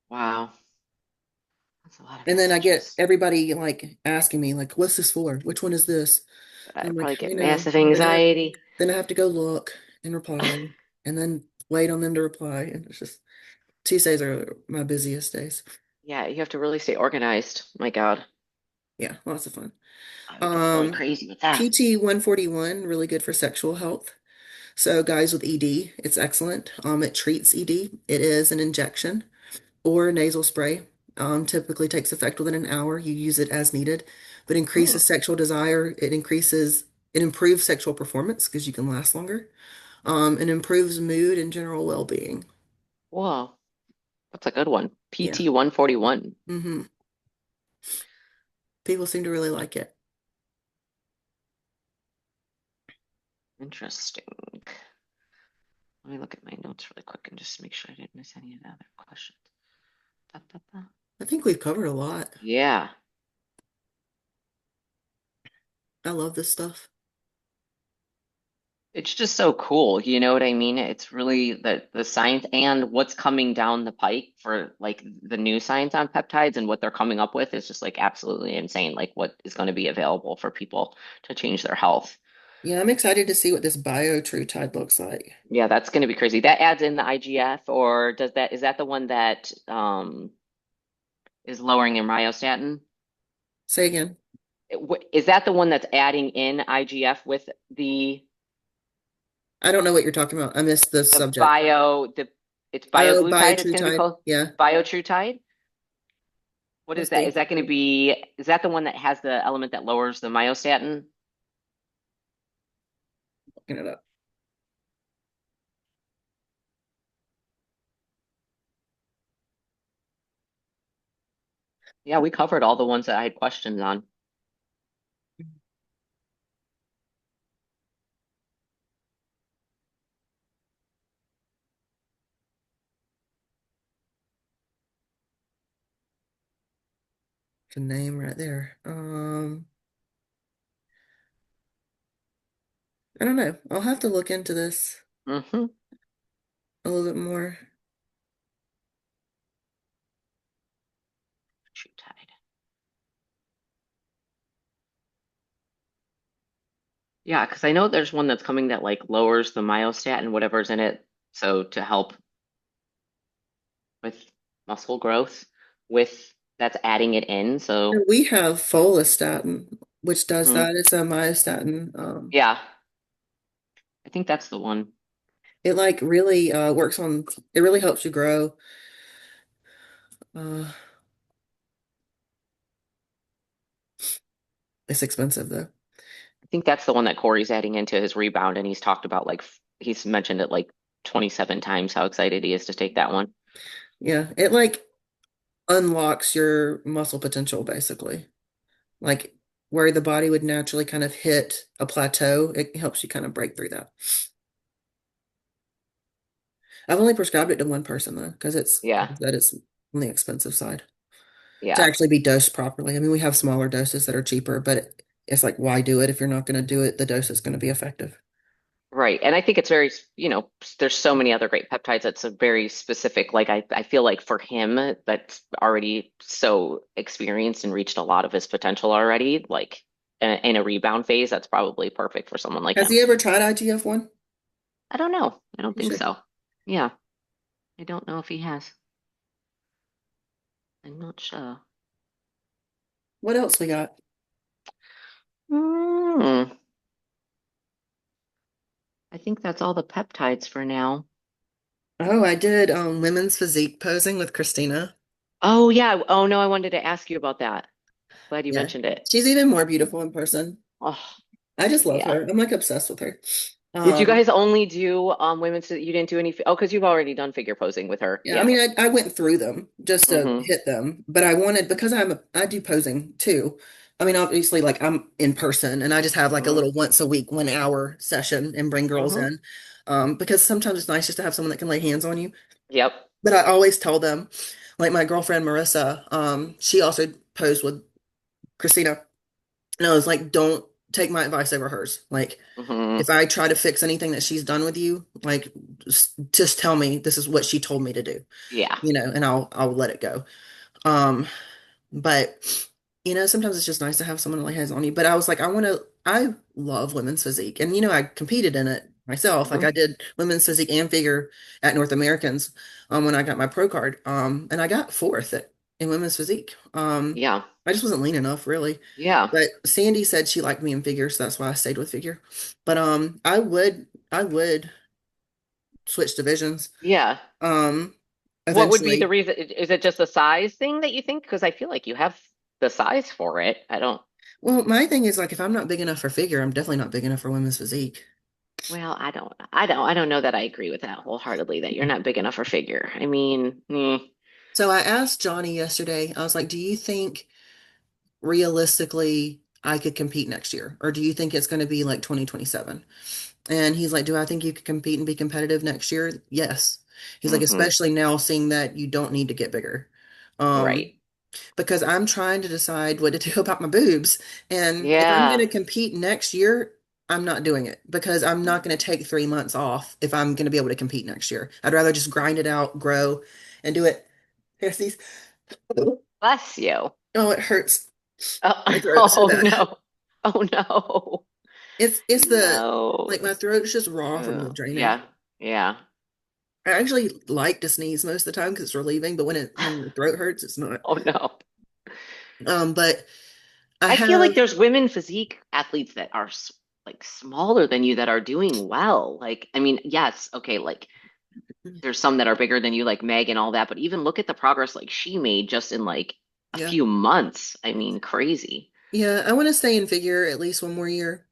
wow. That's a lot of And then I get messages. everybody like asking me, like, what's this for? Which one is this? I And I'm like, probably I get know. massive anxiety. Then I have to go look and reply and then wait on them to reply. And it's just Tuesdays are my busiest days. Yeah, you have to really stay organized. My God, Yeah, lots of fun. I would get really Um, crazy with that. PT 141, really good for sexual health. So guys with ED, it's excellent. It treats ED. It is an injection or nasal spray. Typically takes effect within an hour. You use it as needed, but Oh, increases sexual desire. It improves sexual performance because you can last longer. It improves mood and general well-being. whoa. That's a good one. Yeah. PT 141. Hmm. People seem to really like it. Interesting. Let me look at my notes really quick and just make sure I didn't miss any of the other questions. Da, da, da. I think we've covered a lot. Yeah, I love this stuff. it's just so cool. You know what I mean? It's really the science and what's coming down the pike for like the new science on peptides and what they're coming up with is just like absolutely insane. Like what is going to be available for people to change their health. Yeah, I'm excited to see what this BioTrue looks like. Yeah, that's going to be crazy. That adds in the IGF or is that the one that is lowering your myostatin. Say again. Is that the one that's adding in IGF with I don't know what you're talking about. I missed the the subject. it's Oh, bioglutide, it's going to be biotrutide. called Yeah. biotrutide? What is Let's that? see. Is that the one that has the element that lowers the myostatin? Looking it up. Yeah, we covered all the ones that I had questions on. The name right there. I don't know. I'll have to look into this Hmm. a little bit more. Yeah, because I know there's one that's coming that like lowers the myostatin, whatever's in it, so to help with muscle growth with that's adding it in. So We have follistatin, which does mhm. that. It's a myostatin. Yeah, I think that's the one. It like really works on. It really helps you grow. Uh, it's expensive though. I think that's the one that Corey's adding into his rebound, and he's talked about like he's mentioned it like 27 times how excited he is to take that one. Yeah, it like unlocks your muscle potential basically. Like where the body would naturally kind of hit a plateau, it helps you kind of break through that. I've only prescribed it to one person though, because Yeah, that is on the expensive side to yeah, actually be dosed properly. I mean, we have smaller doses that are cheaper, but it's like, why do it if you're not going to do it? The dose is going to be effective. right. And I think it's very, there's so many other great peptides that's a very specific, like I feel like for him that's already so experienced and reached a lot of his potential already, like in a rebound phase, that's probably perfect for someone like Has him. he ever tried IGF-1? I don't know. I don't You think should. so. Yeah, I don't know if he has. I'm not sure. What else we got? Hmm. I think that's all the peptides for now. Oh, I did women's physique posing with Christina. Oh yeah. Oh no, I wanted to ask you about that. Glad you Yeah. mentioned it. She's even more beautiful in person. Oh, I just love yeah. her. I'm like obsessed with her. Did you Um, guys only do women's? You didn't do any? Oh, because you've already done figure posing with her. yeah, I Yeah. mean, I went through them just to Mm-hmm. hit them, but I wanted because I do posing too. I mean, obviously, like I'm in person, and I just have like a Mm-hmm. little once a week 1 hour session and bring girls Mm-hmm. in, because sometimes it's nice just to have someone that can lay hands on you. Yep. But I always tell them, like my girlfriend Marissa, she also posed with Christina, and I was like, don't take my advice over hers. Like, Mm-hmm. if I try to fix anything that she's done with you, like, just tell me this is what she told me to do, Yeah. and I'll let it go. Um, but sometimes it's just nice to have someone lay hands on you. But I was like, I love women's physique. And I competed in it myself. Like Mm-hmm. I did women's physique and figure at North Americans when I got my pro card. And I got fourth in women's physique. Yeah. I just wasn't lean enough really. Yeah. But Sandy said she liked me in figure, so that's why I stayed with figure. But I would switch divisions Yeah. um What would be the eventually. reason? Is it just a size thing that you think? Because I feel like you have the size for it. I don't. Well, my thing is like if I'm not big enough for figure, I'm definitely not big enough for women's physique. Well, I don't know that I agree with that wholeheartedly, that you're not big enough for figure. I mean, So I asked Johnny yesterday, I was like, do you think realistically I could compete next year? Or do you think it's going to be like 2027? And he's like, do I think you could compete and be competitive next year? Yes. He's like, hmm. especially now seeing that you don't need to get bigger. Um, Right. because I'm trying to decide what to do about my boobs. And if I'm going Yeah. to compete next year, I'm not doing it because I'm not going to take 3 months off if I'm going to be able to compete next year. I'd rather just grind it out, grow, and do it. Here's these. Bless you. Oh, it hurts. My Oh, throat so oh bad. no. Oh no. It's the No. like my throat's just raw from the Oh, draining. yeah. Yeah. I actually like to sneeze most of the time because it's relieving, but when your throat hurts, it's not. Oh no. But I I feel like have, there's women physique athletes that are like smaller than you that are doing well. Like, I mean, yes, okay, like there's some that are bigger than you, like Meg and all that, but even look at the progress like she made just in like a yeah. few months. I mean, crazy. Yeah, I want to stay in figure at least one more year.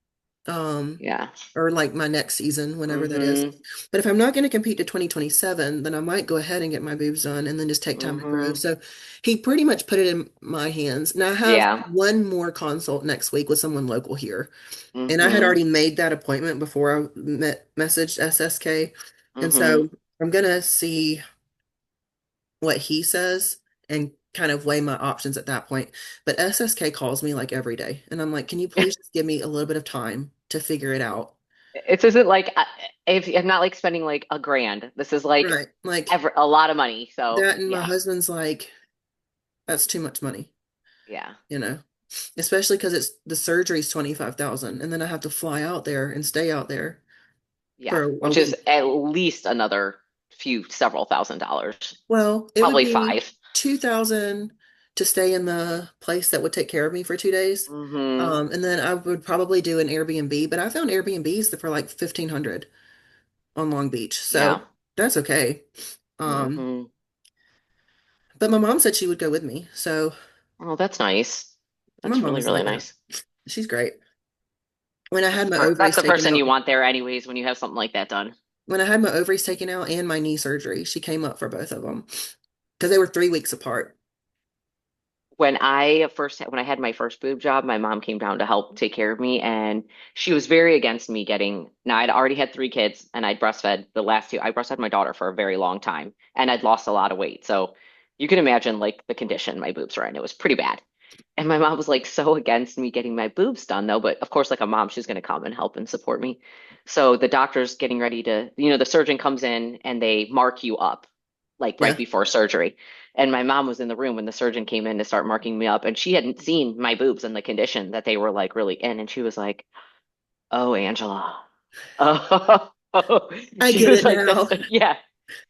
Um, Yeah. or like my next season, whenever that is. Mm-hmm. But if I'm not going to compete to 2027, then I might go ahead and get my boobs done and then just take time to grow. Mm-hmm. So he pretty much put it in my hands. Now I have Yeah. one more consult next week with someone local here. And I had Mm-hmm. already made that appointment before I messaged SSK. And Mm-hmm. so I'm going to see what he says and kind of weigh my options at that point. But SSK calls me like every day. And I'm like, can you please just give me a little bit of time to figure it out? It's isn't like if I'm not like spending like a grand. This is like Right. Like ever a lot of money. So that. And my yeah. husband's like, that's too much money, Yeah. you know, especially because it's the surgery's 25,000 and then I have to fly out there and stay out there Yeah. for a Which is week. at least another several thousand dollars. Well, it would Probably be five. 2,000 to stay in the place that would take care of me for 2 days. Mm-hmm. And then I would probably do an Airbnb, but I found Airbnbs that for like 1,500 on Long Beach. So Yeah. that's okay. Um, Mm-hmm. but my mom said she would go with me. So Oh, that's nice. my That's mom really, is really like that. nice. She's great. When I had my That's ovaries the taken person out, you want there anyways when you have something like that done. when I had my ovaries taken out and my knee surgery, she came up for both of them because they were 3 weeks apart. When I had my first boob job, my mom came down to help take care of me, and she was very against me getting. Now I'd already had three kids, and I'd breastfed the last two. I breastfed my daughter for a very long time, and I'd lost a lot of weight. So you can imagine like the condition my boobs were in. It was pretty bad. And my mom was like so against me getting my boobs done though, but of course, like a mom, she's going to come and help and support me. So the doctor's getting ready to, the surgeon comes in and they mark you up like right Yeah. before surgery. And my mom was in the room when the surgeon came in to start marking me up, and she hadn't seen my boobs and the condition that they were like really in. And she was like, "Oh, Angela." Oh, I she get was it like, "That's now. yeah."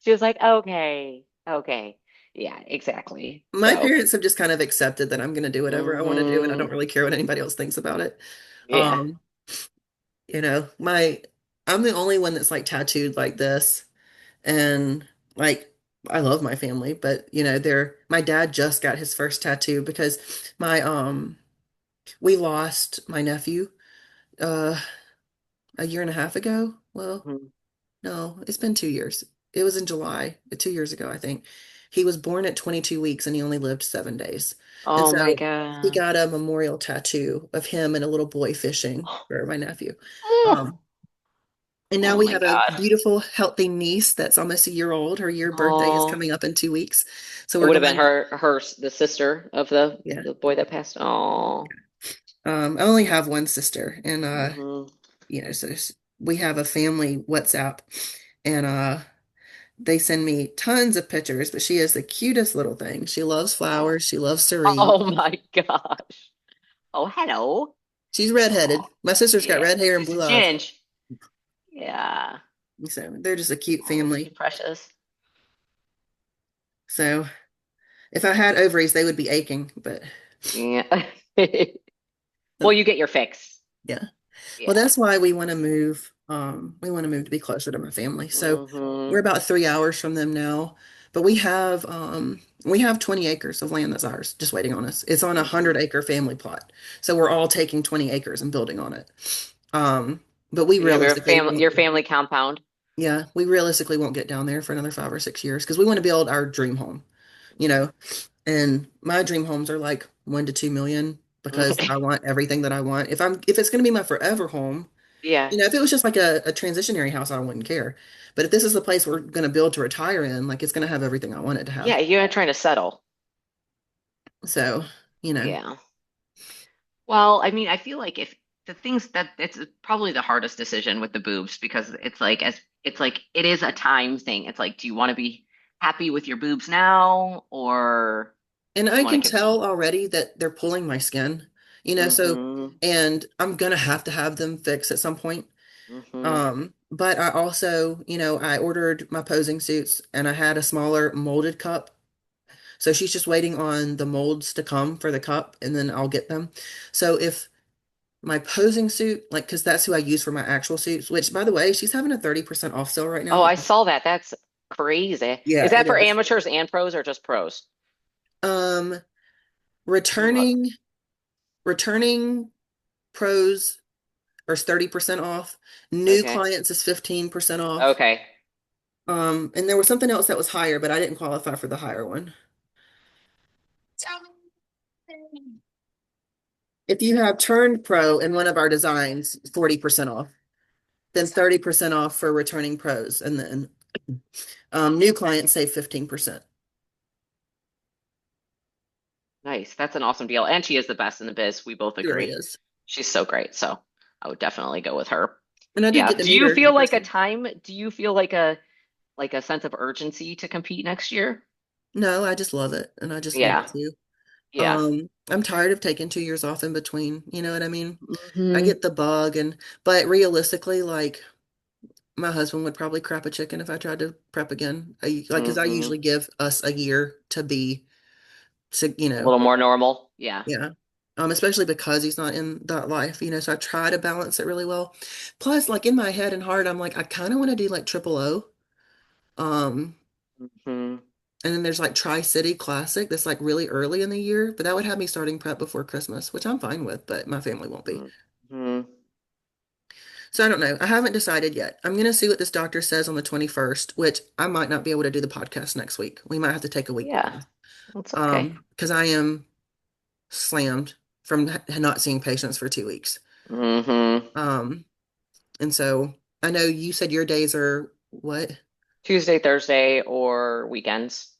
She was like, "Okay, okay, yeah, exactly." My So, parents have just kind of accepted that I'm going to do whatever I want to do, and I don't hmm really care what anybody else thinks about it. yeah. Um, I'm the only one that's like tattooed like this, and like I love my family, but my dad just got his first tattoo because my we lost my nephew uh a year and a half ago. Well, Mhm. no, it's been 2 years. It was in July, 2 years ago, I think. He was born at 22 weeks and he only lived 7 days. And Oh my so he God. got a memorial tattoo of him and a little boy fishing for my nephew. Oh, Um, and now oh we my have a God. beautiful, healthy niece that's almost a year old. Her year birthday is Oh, coming up in 2 weeks. So it we're would have been going, the sister of the yeah. the boy that passed. Oh. I only have one sister, and Hmm. so we have a family WhatsApp, and they send me tons of pictures, but she is the cutest little thing. She loves Oh. flowers. She loves Serene. Oh my gosh. Oh, hello. She's Oh, redheaded. My sister's got yeah. red hair and She's a blue eyes. ginge. Yeah. So they're just a cute Oh, isn't she family. precious? So if I had ovaries, they would be aching, but Yeah. uh, Well, you get your fix. yeah. Well, Yeah. that's why we want to move. We want to move to be closer to my family. So we're Hmm. about 3 hours from them now, but we have 20 acres of land that's ours, just waiting on us. It's on a Hmm. 100-acre family plot. So we're all taking 20 acres and building on it. But we You have realistically won't, your family compound. yeah, we realistically won't get down there for another 5 or 6 years because we want to build our dream home, you know, and my dream homes are like 1 to 2 million because I want everything that I want. If it's going to be my forever home, Yeah. if it was just like a transitionary house, I wouldn't care. But if this is the place we're going to build to retire in, like it's going to have everything I want it to Yeah, have. you're not trying to settle. So, you know, Yeah. Well, I mean, I feel like if the things that it's probably the hardest decision with the boobs because it's like it is a time thing. It's like, do you want to be happy with your boobs now or and do you I want can to continue? tell already that they're pulling my skin, so, Hmm. and I'm going to have them fixed at some point. Hmm. But I also, I ordered my posing suits and I had a smaller molded cup. So she's just waiting on the molds to come for the cup and then I'll get them. So if my posing suit, like, because that's who I use for my actual suits, which by the way, she's having a 30% off sale right Oh, now. I saw that. That's crazy. Is Yeah, that it for is. amateurs and pros or just pros? Um, Oh, returning pros are 30% off. New okay. clients is 15% off. Okay. And there was something else that was higher, but I didn't qualify for the higher one. If you have turned pro in one of our designs, 40% off. Then 30% off for returning pros. And then new clients save 15%. Nice. That's an awesome deal. And she is the best in the biz. We both She really agree. is. She's so great. So I would definitely go with her. And I did Yeah. get to Do meet you her in feel like person. do you feel like a sense of urgency to compete next year? No, I just love it. And I just want Yeah. to. Yeah. I'm tired of taking 2 years off in between. You know what I mean? I Hmm. get the bug but realistically, like my husband would probably crap a chicken if I tried to prep again. Because I Hmm. usually give us a year to be, to, A little more normal. Yeah. yeah. Especially because he's not in that life, so I try to balance it really well. Plus, like in my head and heart, I'm like, I kind of want to do like triple O. Um, Hmm. and then there's like Tri-City Classic that's like really early in the year, but that would have me starting prep before Christmas, which I'm fine with, but my family won't be. Hmm. So I don't know. I haven't decided yet. I'm gonna see what this doctor says on the 21st, which I might not be able to do the podcast next week. We might have to take a week Yeah. because That's okay. because I am slammed from not seeing patients for 2 weeks. Hmm. Um, and so I know you said your days are what? Tuesday, Thursday, or weekends.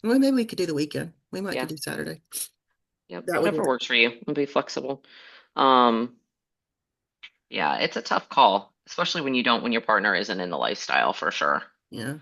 Well, maybe we could do the weekend. We might could Yeah. do Saturday. Yep. That would Whatever work. works for you. And be flexible. Um, yeah, it's a tough call, especially when your partner isn't in the lifestyle for sure. Yeah.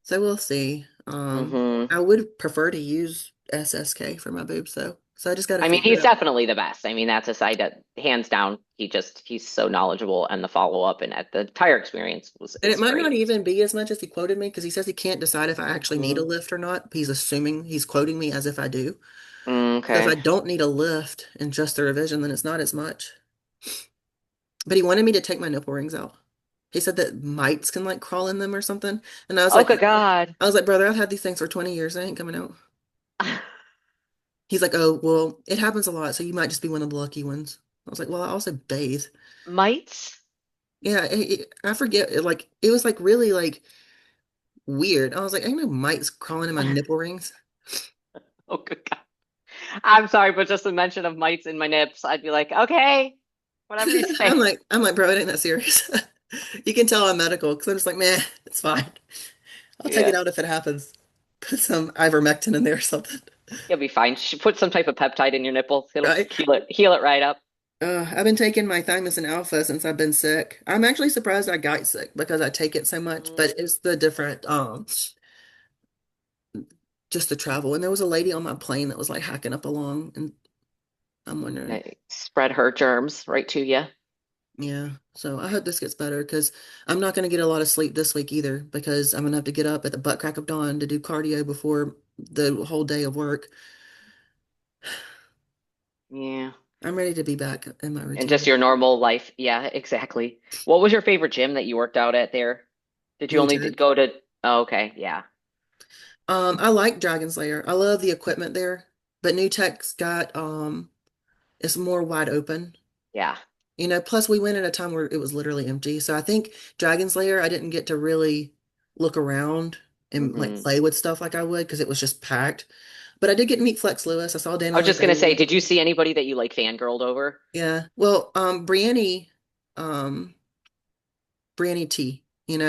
So we'll see. Hmm. I would prefer to use SSK for my boobs though. So I just got to I mean, figure it he's out. definitely the best. I mean, that's a side that hands down, he's so knowledgeable and the follow-up and at the entire experience was And it is might not great. even be as much as he quoted me because he says he can't decide if I actually need a Hmm. lift or not. He's assuming he's quoting me as if I do. So if Okay. I don't need a lift and just the revision, then it's not as much. But he wanted me to take my nipple rings out. He said that mites can like crawl in them or something. And I was Oh, like, good God. brother, I've had these things for 20 years. They ain't coming out. He's like, oh, well, it happens a lot, so you might just be one of the lucky ones. I was like, well, I also bathe. Mites? Yeah, I forget. Like, it was like really like weird. I was like, I know mites crawling in my nipple rings. Oh, good God. I'm sorry, but just the mention of mites in my nips, I'd be like, okay, whatever you I'm say. like, I'm like, bro, it ain't that serious. You can tell I'm medical because I'm just like, man, it's fine. I'll take it Yeah, out if it happens. Put some ivermectin in there or something, you'll be fine. Should put some type of peptide in your nipples. It'll right? heal it right up. I've been taking my thymosin alpha since I've been sick. I'm actually surprised I got sick because I take it so much, Mm. but it's the different, just the travel. And there was a lady on my plane that was like hacking up along, and I'm wondering, They spread her germs right to you. yeah. So I hope this gets better because I'm not going to get a lot of sleep this week either because I'm going to have to get up at the butt crack of dawn to do cardio before the whole day of work. Yeah. I'm ready to be back in my And just routine. your normal life. Yeah, exactly. What was your favorite gym that you worked out at there? Did you New only tech. go to? Oh, okay, yeah, I like Dragon Slayer. I love the equipment there, but New Tech's got it's more wide open. yeah. Plus we went at a time where it was literally empty. So I think Dragon Slayer, I didn't get to really look around and like Hmm. play with stuff like I would because it was just packed. But I did get to meet Flex Lewis. I saw I was Daniela just gonna say, Daly. did you see anybody that you like fangirled over? Yeah. Well, um, Brianny T,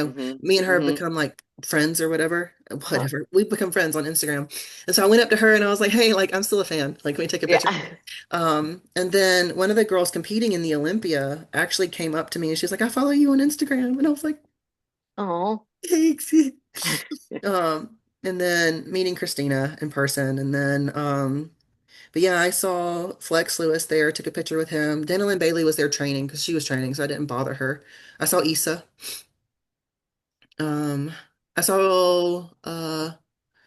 Hmm. me and her have Hmm. become like friends or whatever. Huh. Whatever. We've become friends on Instagram. And so I went up to her and I was like, hey, like I'm still a fan. Like, can we take a picture? Yeah. And then one of the girls competing in the Olympia actually came up to me and she was like, I follow you on Instagram. And I was like, Oh. thanks. And then meeting Christina in person and then But yeah, I saw Flex Lewis there, took a picture with him. Dana Lynn Bailey was there training because she was training, so I didn't bother her. I saw Issa. Um, I saw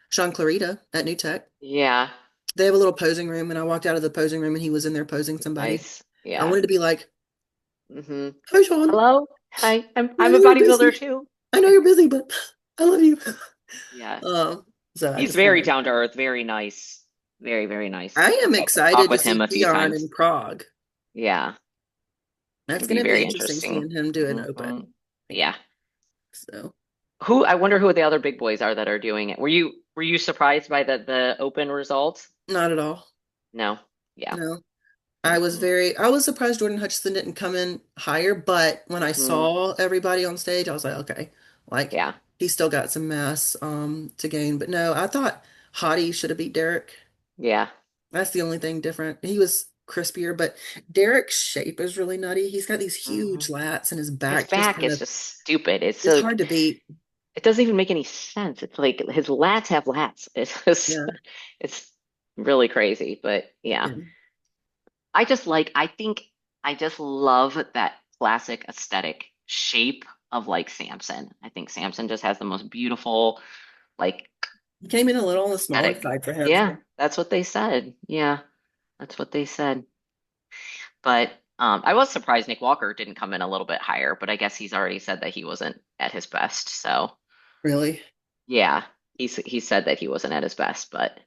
Sean Clarita at New Tech. Yeah. They have a little posing room, and I walked out of the posing room and he was in there posing somebody. Nice. I Yeah. wanted to be like, Hmm. "Hi, Sean. Hello. Hi. I I'm know a you're busy. bodybuilder too. I know you're busy, but I love you." Yeah. Um, so I He's just kind very of, down to earth, very nice. Very, very nice. I am I've got to talk excited to with see him a few Keon times. in Prague. Yeah. That's It'd going be to be very interesting interesting. seeing him do an Hmm. open. Yeah. So, I wonder who the other big boys are that are doing it. Were you surprised by the open results? not at all. No. Yeah. No. Hmm. I was surprised Jordan Hutchinson didn't come in higher, but when I Hmm. saw everybody on stage, I was like, okay, like Yeah. he's still got some mass to gain. But no, I thought Hottie should have beat Derek. Yeah. That's the only thing different. He was crispier, but Derek's shape is really nutty. He's got these Hmm. huge lats and his His back just back kind is of, just stupid. it's hard to beat. It doesn't even make any sense. It's like his lats have lats. It's just, Yeah. it's really crazy. But yeah, Yeah. I think I just love that classic aesthetic shape of like Samson. I think Samson just has the most beautiful, like, He came in a little on the smaller aesthetic. side for him. Yeah, So that's what they said. Yeah, that's what they said. But I was surprised Nick Walker didn't come in a little bit higher, but I guess he's already said that he wasn't at his best. So really, yeah, he said that he wasn't at his best, but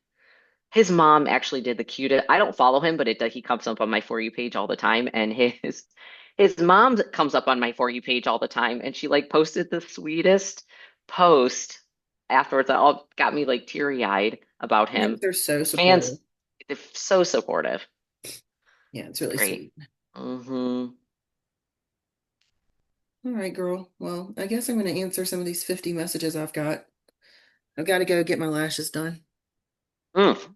his mom actually did the cutest. I don't follow him, but he comes up on my For You page all the time, and his mom comes up on my For You page all the time, and she like posted the sweetest post afterwards that all got me like teary-eyed about him. parents are so The fans, supportive. they're so supportive. Yeah, it's really Great. sweet. Hmm. All right, girl. Well, I guess I'm going to answer some of these 50 messages I've got. I've got to go get my lashes done. Mm.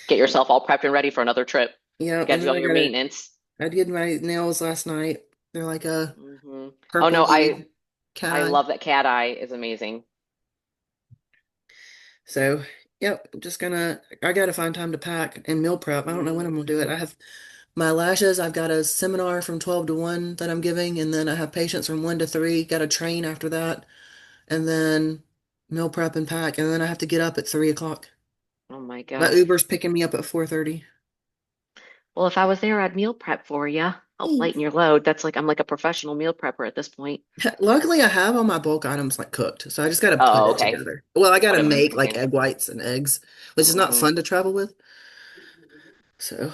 Get yourself all prepped and ready for another trip. Yeah, You got and to do then all your maintenance. I did my nails last night. They're like a Hmm. Oh no, purpley cat I eye. love that cat eye is amazing. So, yep, I'm just gonna, I gotta find time to pack and meal prep. I don't know when I'm gonna do it. Hmm. I have my lashes. I've got a seminar from 12 to 1 that I'm giving, and then I have patients from 1 to 3. Got to train after that, and then meal prep and pack, and then I have to get up at 3 o'clock. Oh my My gosh. Uber's picking me up at 4:30. Well, if I was there, I'd meal prep for you. Help lighten Thanks. your load. That's like I'm like a professional meal prepper at this point. Luckily, I have all my bulk items like cooked, so I just got to put Oh, it okay. together. Well, I got Put to them in make like something. egg whites and eggs, which is not Hmm. fun to travel with. So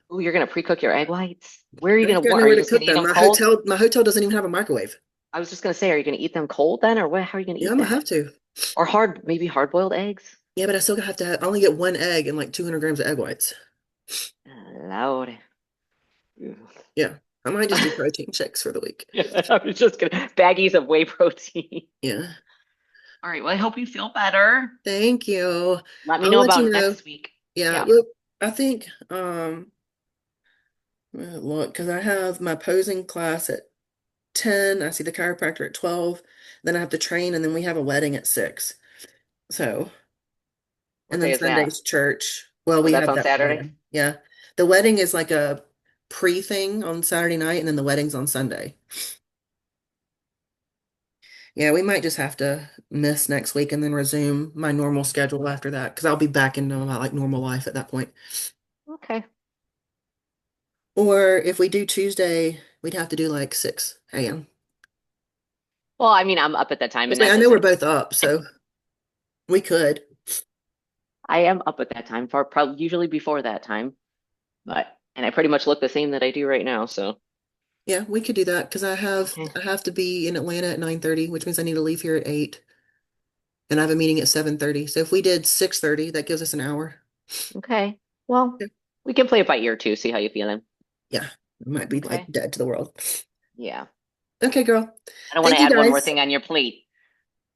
Oh, you're gonna pre-cook your egg whites? Where are you I gonna just got Are nowhere you to just gonna cook eat them. them cold? My hotel doesn't even have a microwave. I was just gonna say, are you gonna eat them cold then, or what? How are you gonna Yeah, eat I'm gonna that? have to. Or maybe hard-boiled eggs? Yeah, but I still have to I only get one egg and like 200 grams of egg whites. Lord. Yeah, I might just do protein shakes for the week. I was just gonna baggies of whey protein. Yeah. All right. Well, I hope you feel better. Thank you. Let me I'll know let you about know. next week. Yeah, Yeah. look, I think look, because I have my posing class at 10. I see the chiropractor at 12. Then I have to train, and then we have a wedding at 6. So, and What day then is that? Sunday's church. Well, Oh, we that's have on that Saturday? plan. Yeah. The wedding is like a pre-thing on Saturday night, and then the wedding's on Sunday. Yeah, we might just have to miss next week and then resume my normal schedule after that because I'll be back into my like normal life at that point. Okay. Or if we do Tuesday, we'd have to do like 6 a.m. Well, I mean, I'm up at that time, I and mean, I that's know just we're both up, so we could. I am up at that time for probably usually before that time, but and I pretty much look the same that I do right now. So Yeah, we could do that because okay, I have to be in Atlanta at 9:30, which means I need to leave here at 8, and I have a meeting at 7:30. So if we did 6:30, that gives us an hour. okay. Well, Yeah, we can play it by ear too. See how you feeling. yeah, I might be like Okay. dead to the world. Yeah. Okay, girl. I don't want Thank to you add one more guys. thing on your plate.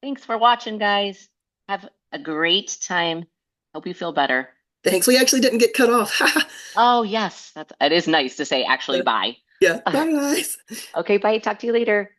Thanks for watching, guys. Have a great time. Hope you feel better. Thanks. We actually didn't get cut off. Oh, yes, it is nice to say actually Yeah, bye. yeah. Bye, guys. Okay, bye. Talk to you later.